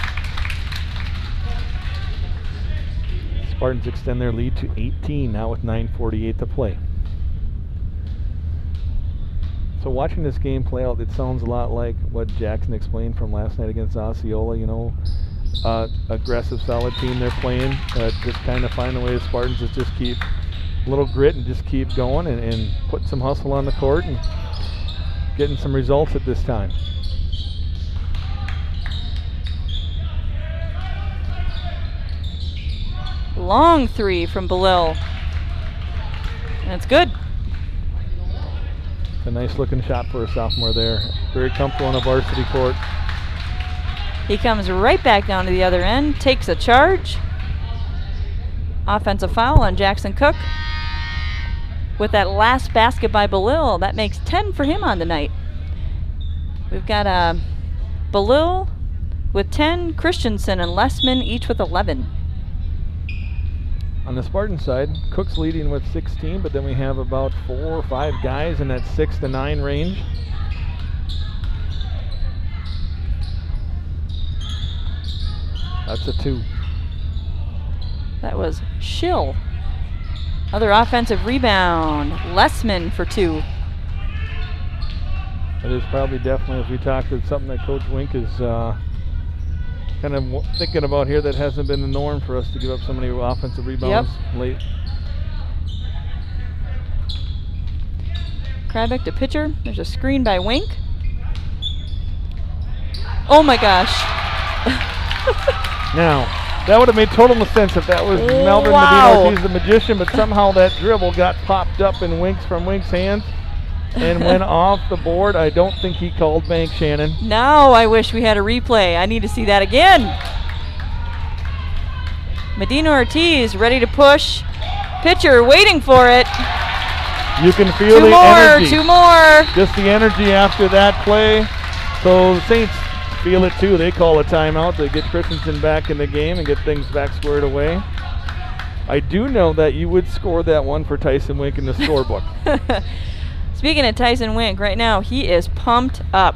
Spartans extend their lead to 18 now with 9:48 to play. So watching this game play out, it sounds a lot like what Jackson explained from last night against Osceola. Aggressive, solid team they're playing. Just kind of find a way the Spartans to just keep a little grit and just keep going and put some hustle on the court and getting some results at this time. Long 3 from Belil. And it's good. A nice looking shot for a sophomore there. Very comfortable on a varsity court. He comes right back down to the other end, takes a charge. Offensive foul on Jackson Cook. With that last basket by Belil, that makes 10 for him on the night. We've got Belil with 10, Christensen and Lessman each with 11. On the Spartan side, Cook's leading with 16, but then we have about 4 or 5 guys in that 6 to 9 range. That's a 2. That was Schill. Other offensive rebound. Lessman for 2. It is probably definitely, if we talked, it's something that Coach Wink is kind of thinking about here that hasn't been the norm for us to give up so many offensive rebounds late. Krabbeck to pitcher. There's a screen by Wink. Oh my gosh. Now, that would have made total sense if that was Melvin Medina Ortiz, the magician, but somehow that dribble got popped up in from Wink's hands and went off the board. I don't think he called bank, Shannon. Now I wish we had a replay. I need to see that again. Medina Ortiz ready to push. Pitcher waiting for it. You can feel the energy. 2 more. Just the energy after that play. So the Saints feel it too. They call a timeout to get Christensen back in the game and get things back squared away. I do know that you would score that one for Tyson Wink in the scorebook. Speaking of Tyson Wink, right now he is pumped up.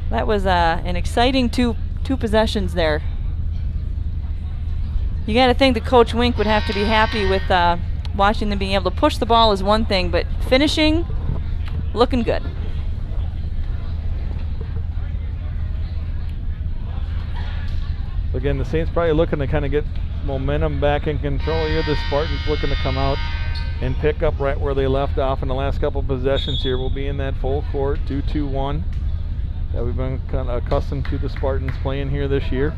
That was an exciting two possessions there. You got to think that Coach Wink would have to be happy with watching them being able to push the ball is one thing, but finishing, looking good. So again, the Saints probably looking to kind of get momentum back in control here. The Spartans looking to come out and pick up right where they left off in the last couple possessions here. We'll be in that full court 2-2-1 that we've been kind of accustomed to the Spartans playing here this year.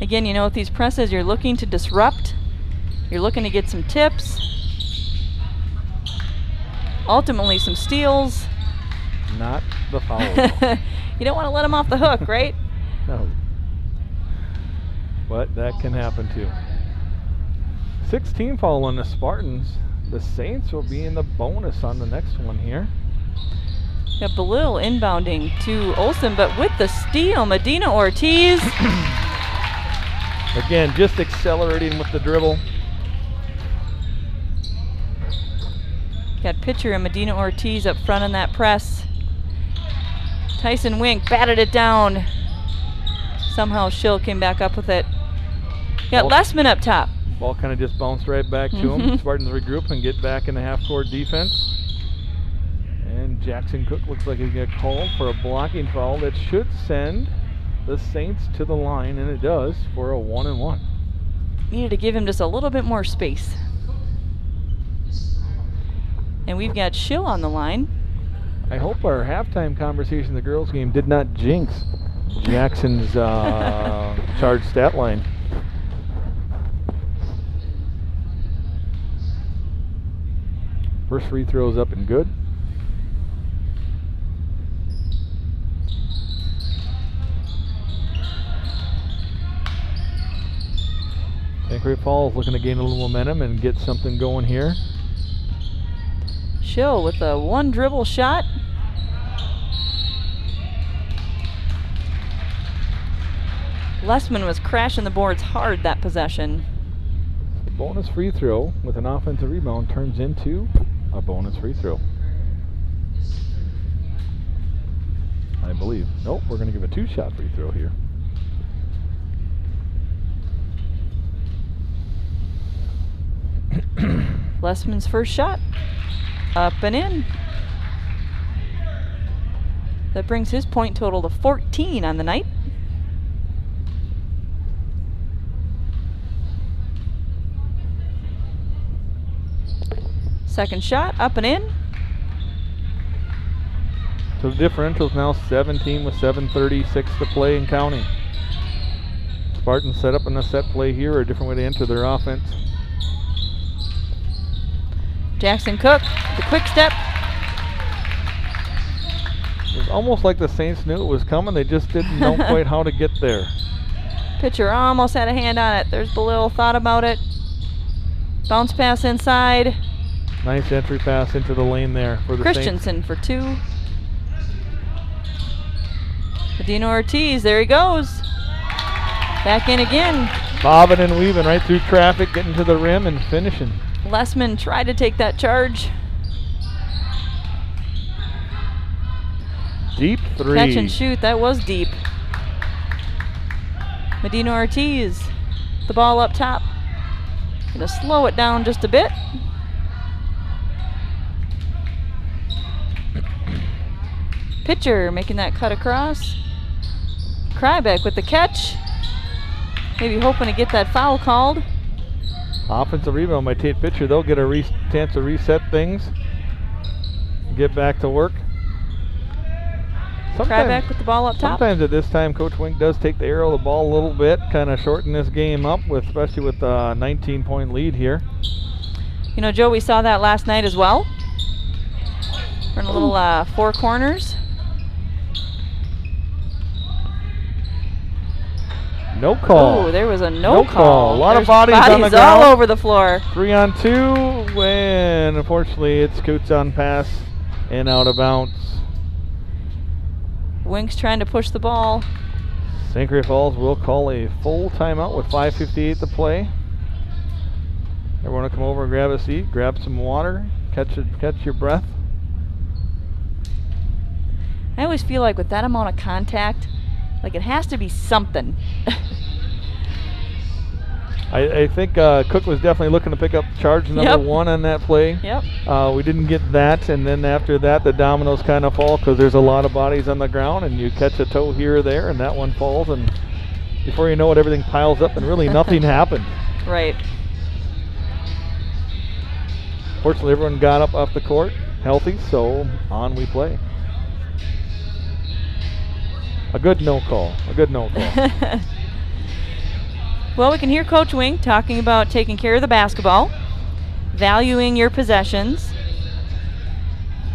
Again, you know, with these presses, you're looking to disrupt. You're looking to get some tips. Ultimately, some steals. Not the foul. You don't want to let them off the hook, right? No. But that can happen too. 16 foul on the Spartans. The Saints will be in the bonus on the next one here. Got Belil inbounding to Olsen, but with the steal, Medina Ortiz. Again, just accelerating with the dribble. Got Pitcher and Medina Ortiz up front on that press. Tyson Wink batted it down. Somehow Schill came back up with it. Got Lessman up top. Ball kind of just bounced right back to him. Spartans regroup and get back in the half-court defense. And Jackson Cook looks like he's going to call for a blocking foul that should send the Saints to the line, and it does, for a 1-and-1. Needed to give him just a little bit more space. And we've got Schill on the line. I hope our halftime conversation in the girls' game did not jinx Jackson's charged stat line. First free throw's up and good. St. Croix Falls looking to gain a little momentum and get something going here. Schill with a one dribble shot. Lessman was crashing the boards hard that possession. The bonus free throw with an offensive rebound turns into a bonus free throw, I believe. Nope, we're going to give a two-shot free throw here. Lessman's first shot. Up and in. That brings his point total to 14 on the night. Second shot, up and in. So the differential is now 17 with 7:36 to play and counting. Spartans set up in a set play here, a different way to enter their offense. Jackson Cook, the quick step. It was almost like the Saints knew it was coming, they just didn't know quite how to get there. Pitcher almost had a hand on it. There's Belil, thought about it. Bounce pass inside. Nice entry pass into the lane there for the Christensen for two. Medina Ortiz, there he goes. Back in again. Bobbing and weaving right through traffic, getting to the rim and finishing. Lessman tried to take that charge. Deep three. Catch and shoot, that was deep. Medina Ortiz, the ball up top. Gonna slow it down just a bit. Pitcher making that cut across. Krybeck with the catch. Maybe hoping to get that foul called. Offensive rebound by Tate Pitcher. They'll get a chance to reset things. Get back to work. Krybeck with the ball up top. Sometimes at this time, Coach Wink does take the arrow of the ball a little bit, kind of shorten this game up, especially with a 19-point lead here. You know, Joe, we saw that last night as well. We're in a little four corners. No call. Oh, there was a no A call. lot There's of bodies on the ground. all over the floor. 3-on-2, and unfortunately it's Coots on pass and out of bounds. Wink's trying to push the ball. St. Croix Falls will call a full timeout with 5:58 to play. Everyone will come over and grab a seat, grab some water, catch your breath. I always feel like with that amount of contact, like it has to be something. I think Cook was definitely looking to pick up charge number 1 on that play. Yep. We didn't get that, and then after that the dominoes kind of fall because there's a lot of bodies on the ground, and you catch a toe here or there, and that one falls, and before you know it, everything piles up, and really nothing happened. Right. Fortunately, everyone got up off the court healthy, so on we play. A good no call. A good no call. Well, we can hear Coach Wink talking about taking care of the basketball, valuing your possessions.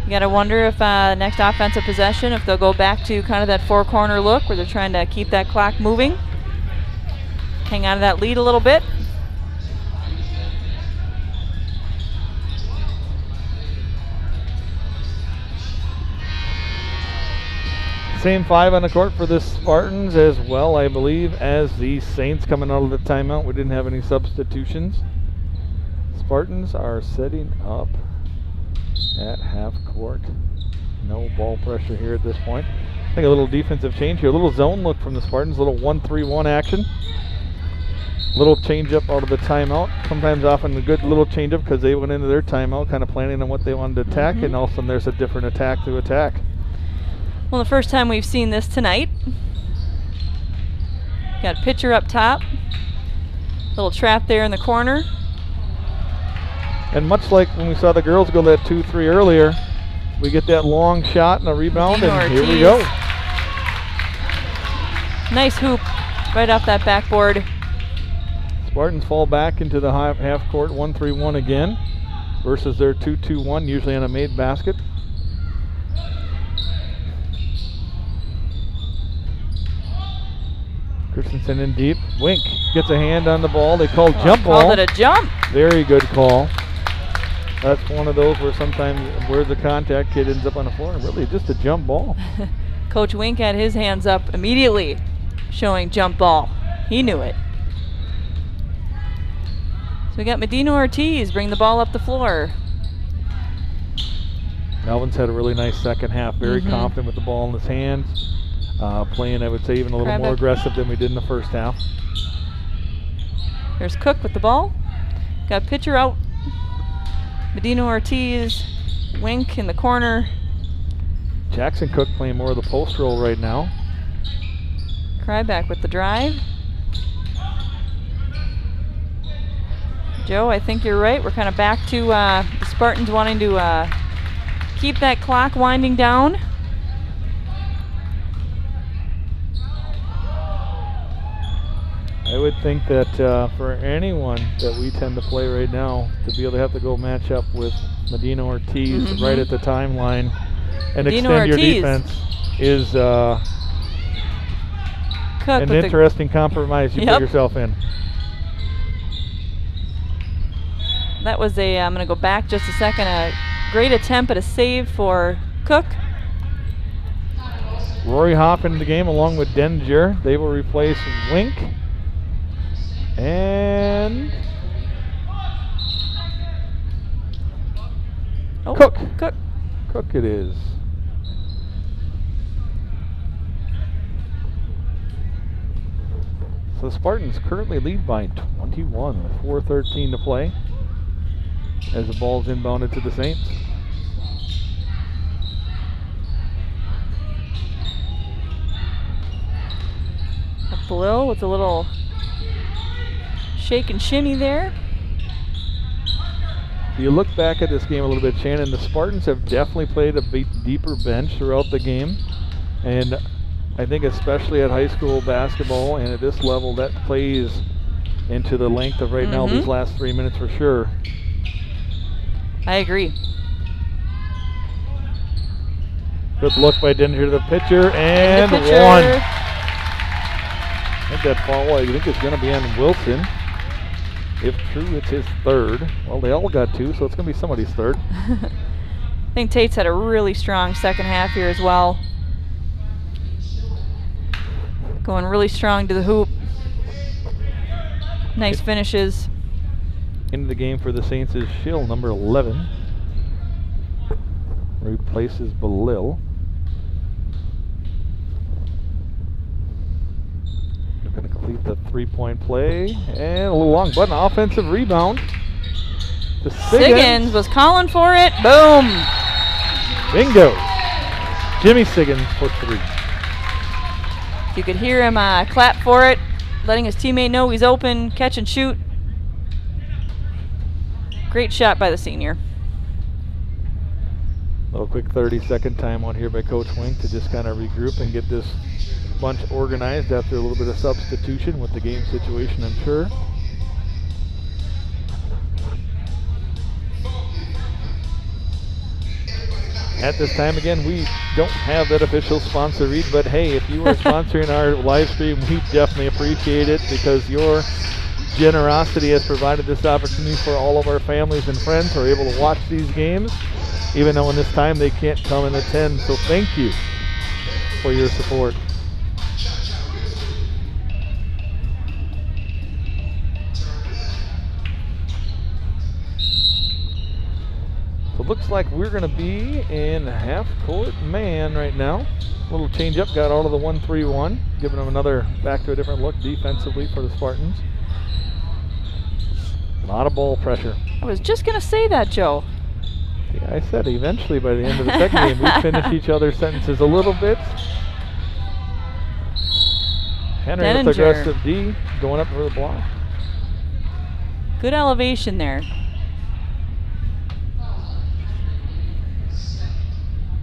You got to wonder if next offensive possession, if they'll go back to kind of that four-corner look where they're trying to keep that clock moving, hang on to that lead a little bit. Same 5 on the court for the Spartans as well, I believe, as the Saints coming out of the timeout. We didn't have any substitutions. Spartans are setting up at half court. No ball pressure here at this point. I think a little defensive change here. A little zone look from the Spartans, a little 1-3-1 action. Little change up out of the timeout. Sometimes often a good little change up because they went into their timeout kind of planning on what they wanted to attack, and all of a sudden there's a different attack to attack. Well, the first time we've seen this tonight. Got pitcher up top. Little trap there in the corner. And much like when we saw the girls go that 2-3 earlier, we get that long shot and a rebound, and here we go. Nice hoop right off that backboard. Spartans fall back into the half court 1-3-1 again versus their 2-2-1, usually on a made basket. Christensen in deep. Wink gets a hand on the ball. They call jump ball. Called it a jump. Very good call. That's one of those where sometimes where the contact kid ends up on the floor, and really just a jump ball. Coach Wink had his hands up immediately, showing jump ball. He knew it. So we got Medina Ortiz bring the ball up the floor. Melvin's had a really nice second half. Very confident with the ball in his hands. Playing, I would say, even a little more aggressive than we did in the first half. There's Cook with the ball. Got pitcher out. Medina Ortiz, Wink in the corner. Jackson Cook playing more of the post role right now. Kryback with the drive. Joe, I think you're right. We're kind of back to the Spartans wanting to keep that clock winding down. I would think that for anyone that we tend to play right now, to be able to have to go match up with Medina Ortiz right at the timeline and Medina extend Ortiz. your defense is an interesting compromise you put yourself in. That was a, I'm going to go back just a second, a great attempt at a save for Cook. Rory Hoff into the game along with Denninger. They will replace Wink. And Cook. Cook it is. So the Spartans currently lead by 21 with 4:13 to play as the ball's inbounded to the Saints. Up below with a little shake and shimmy there. If you look back at this game a little bit, Shannon, the Spartans have definitely played a deeper bench throughout the game, and I think especially at high school basketball and at this level, that plays into the length of right now these last 3 minutes for sure. I agree. Good look by Denninger to the pitcher, and one. I think that foul, I think it's going to be on Wilson. If true, it's his third. Well, they all got two, so it's going to be somebody's third. I think Tate's had a really strong second half here as well. Going really strong to the hoop. Nice finishes. Into the game for the Saints is Schill, number 11. Replaces Belil. get the 3-point play. And a little long button. Offensive rebound. To Siggins was calling for it. Boom. Bingo. Jimmy Siggins for 3. You could hear him clap for it, letting his teammate know he's open, catch and shoot. Great shot by the senior. Little quick 30-second timeout here by Coach Wink to just kind of regroup and get this bunch organized after a little bit of substitution with the game situation, I'm sure. At this time, again, we don't have that official sponsor read, but hey, if you are sponsoring our live stream, we definitely appreciate it because your generosity has provided this opportunity for all of our families and friends who are able to watch these games, even though in this time they can't come and attend. So thank you for your support. So it looks like we're going to be in half-court man right now. Little change-up, got out of the 1-3-1, giving them another back to a different look defensively for the Spartans. A lot of ball pressure. I was just going to say that, Joe. Yeah, I said eventually by the end of the second game, we finish each other's sentences a little bit. Henry with aggressive D, going up for the block. Good elevation there.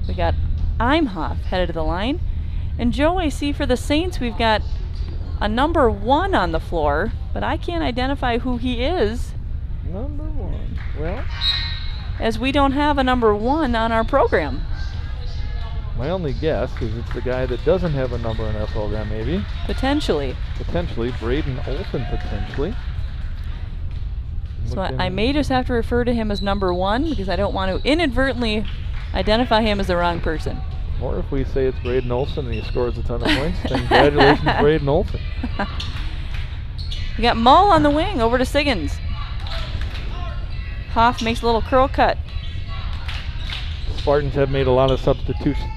We got Imhoff headed to the line. And Joe, I see for the Saints we've got a number 1 on the floor, but I can't identify who he is. Number 1. Well, as we don't have a number 1 on our program. My only guess is it's the guy that doesn't have a number in our program, maybe. Potentially. Potentially. Braden Olson, potentially. So I may just have to refer to him as number 1 because I don't want to inadvertently identify him as the wrong person. Or if we say it's Braden Olson and he scores a ton of points, then congratulations, Braden Olson. We got Mull on the wing, over to Siggins. Hoff makes a little curl cut. Spartans have made a lot of substitutions.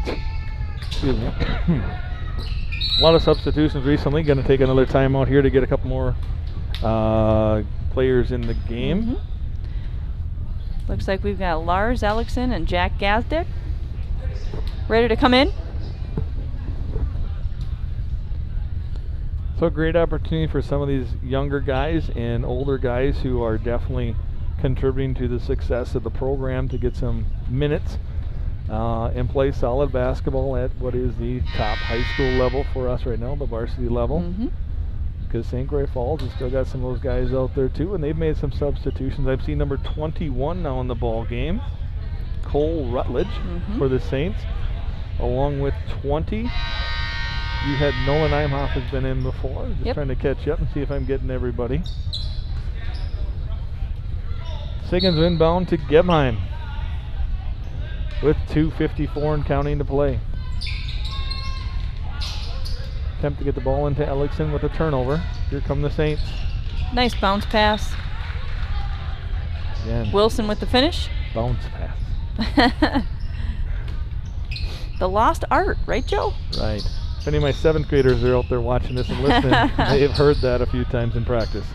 Excuse me. A lot of substitutions recently. Going to take another timeout here to get a couple more players in the game. Mm-hmm. Looks like we've got Lars Alexson and Jack Gazdick ready to come in. So a great opportunity for some of these younger guys and older guys who are definitely contributing to the success of the program to get some minutes and play solid basketball at what is the top high school level for us right now, the varsity level. Mm-hmm. Because St. Croix Falls has still got some of those guys out there too, and they've made some substitutions. I've seen number 21 now in the ball game, Cole Rutledge for the Saints, along with 20. You had Nolan Imhoff has been in before. Just trying to catch up and see if I'm getting everybody. Siggins inbound to Gebheim with 2:54 and counting to play. Attempt to get the ball into Ellickson with a turnover. Here come the Saints. Nice bounce pass. Again, Wilson with the finish. bounce pass. The lost art, right, Joe? Right. If any of my 7th graders are out there watching this and listening, they've heard that a few times in practice.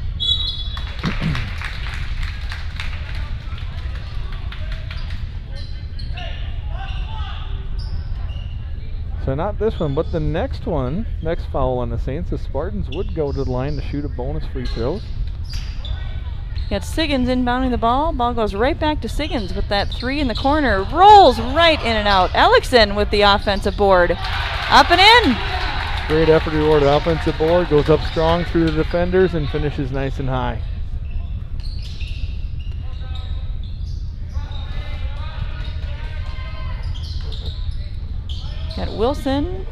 So not this one, but the next one, next foul on the Saints, the Spartans would go to the line to shoot a bonus free throws. Got Siggins inbounding the ball. Ball goes right back to Siggins with that 3 in the corner. Rolls right in and out. Ellickson with the offensive board. Up and in. Great effort rewarded. Offensive board goes up strong through the defenders and finishes nice and high. Got Wilson.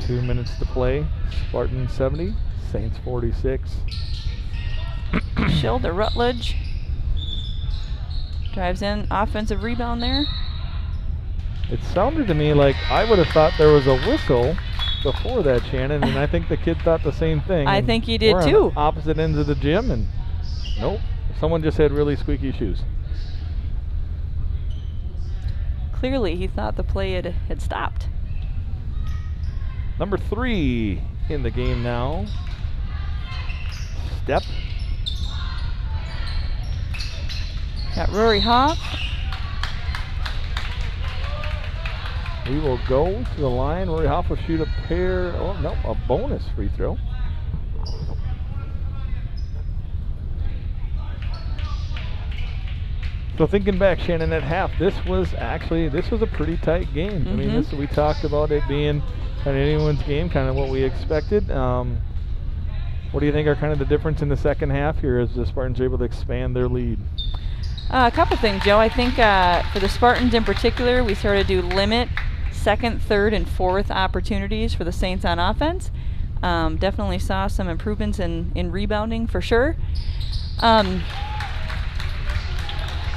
2 minutes to play. Spartan 70, Saints 46. Shill to Rutledge. Drives in, offensive rebound there. It sounded to me like I would have thought there was a whistle before that, Shannon, and I think the kid thought the same thing. I think he did we're too. On opposite ends of the gym, and nope, someone just had really squeaky shoes. Clearly he thought the play had stopped. Number 3, in the game now. Step. Got Rory Hoff. We will go to the line. Rory Hoff will shoot a pair. Oh, no, a bonus free throw. So thinking back, Shannon, at half, this was a pretty tight game. I mean, we talked about it being kind of anyone's game, kind of what we expected. What do you think are kind of the difference in the second half here as the Spartans are able to expand their lead? A couple things, Joe. I think for the Spartans in particular, we started to limit second, third, and fourth opportunities for the Saints on offense. Definitely saw some improvements in rebounding for sure.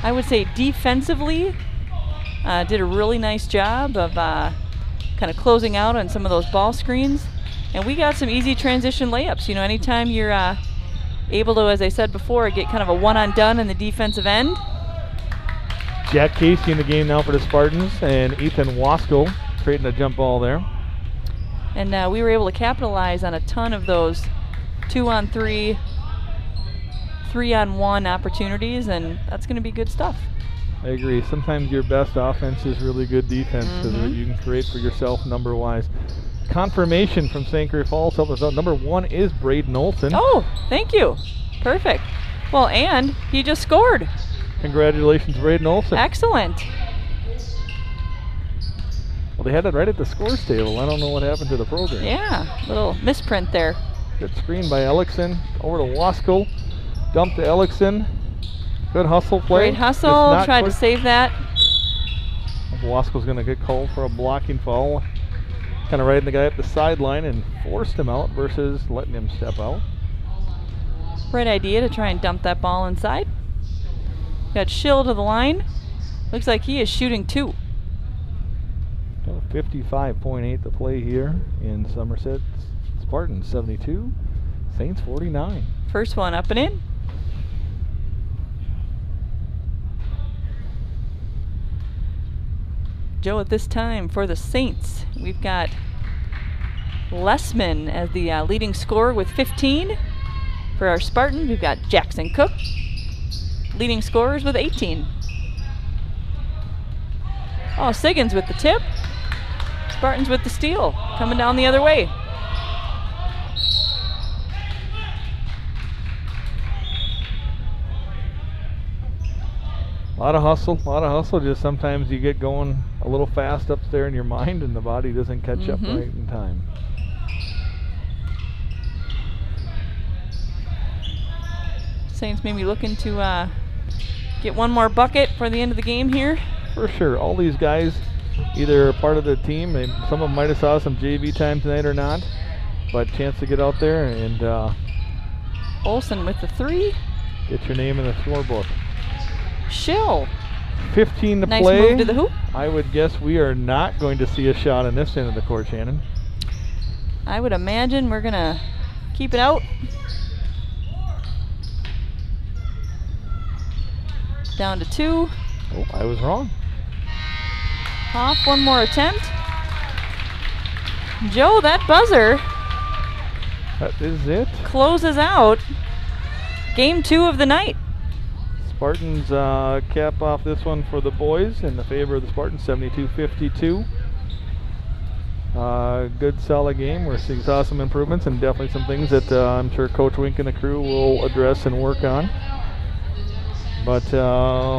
I would say defensively did a really nice job of kind of closing out on some of those ball screens. And we got some easy transition layups. You know, anytime you're able to, as I said before, get kind of a one-on-done in the defensive end. Jack Casey in the game now for the Spartans, and Ethan Waskell creating a jump ball there. And we were able to capitalize on a ton of those 2-on-3, 3-on-1 opportunities, and that's going to be good stuff. I agree. Sometimes your best offense is really good defense because you can create for yourself number-wise. Confirmation from St. Clair Falls. Help us out. Number 1 is Braden Olson. Oh, thank you. Perfect. Well, and he just scored. Congratulations, Braden Olson. Excellent. Well, they had it right at the scores table. I don't know what happened to the program. Yeah, little misprint there. Good screen by Ellickson. Over to Waskell. Dump to Ellickson. Good hustle play. Great hustle. Tried to save that. Waskell's going to get called for a blocking foul. Kind of riding the guy up the sideline and forced him out versus letting him step out. Right idea to try and dump that ball inside. Got Schill to the line. Looks like he is shooting 2. 55.8 to play here in Somerset. Spartans 72, Saints 49. First one up and in. Joe, at this time for the Saints, we've got Lessman as the leading scorer with 15. For our Spartans, we've got Jackson Cook, leading scorers with 18. Oh, Siggins with the tip. Spartans with the steal, coming down the other way. A lot of hustle. Just sometimes you get going a little fast up there in your mind and the body doesn't catch up right in time. Saints maybe looking to get one more bucket for the end of the game here. For sure. All these guys either part of the team. Some of them might have saw some JV time tonight or not, but chance to get out there and Olsen with the 3. Get your name in the scorebook. Schill. 15 to nice play. Move to the hoop. I would guess we are not going to see a shot on this end of the court, Shannon. I would imagine we're going to keep it out. Down to 2. Oh, I was wrong. Off, one more attempt. Joe, that buzzer. That is it. Closes out game 2 of the night. Spartans cap off this one for the boys in the favor of the Spartans, 72-52. Good solid game. We're seeing some improvements and definitely some things that I'm sure Coach Wink and the crew will address and work on. But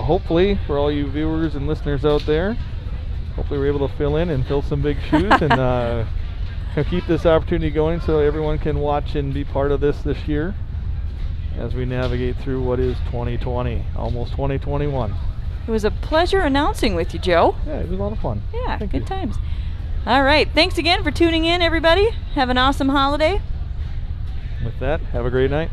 hopefully for all you viewers and listeners out there, hopefully we're able to fill in and fill some big shoes and keep this opportunity going so everyone can watch and be part of this year as we navigate through what is 2020, almost 2021. It was a pleasure announcing with you, Joe. Yeah, it was a lot of fun. Yeah, Thank good you. times. All right, thanks again for tuning in, everybody. Have an awesome holiday. With that, have a great night.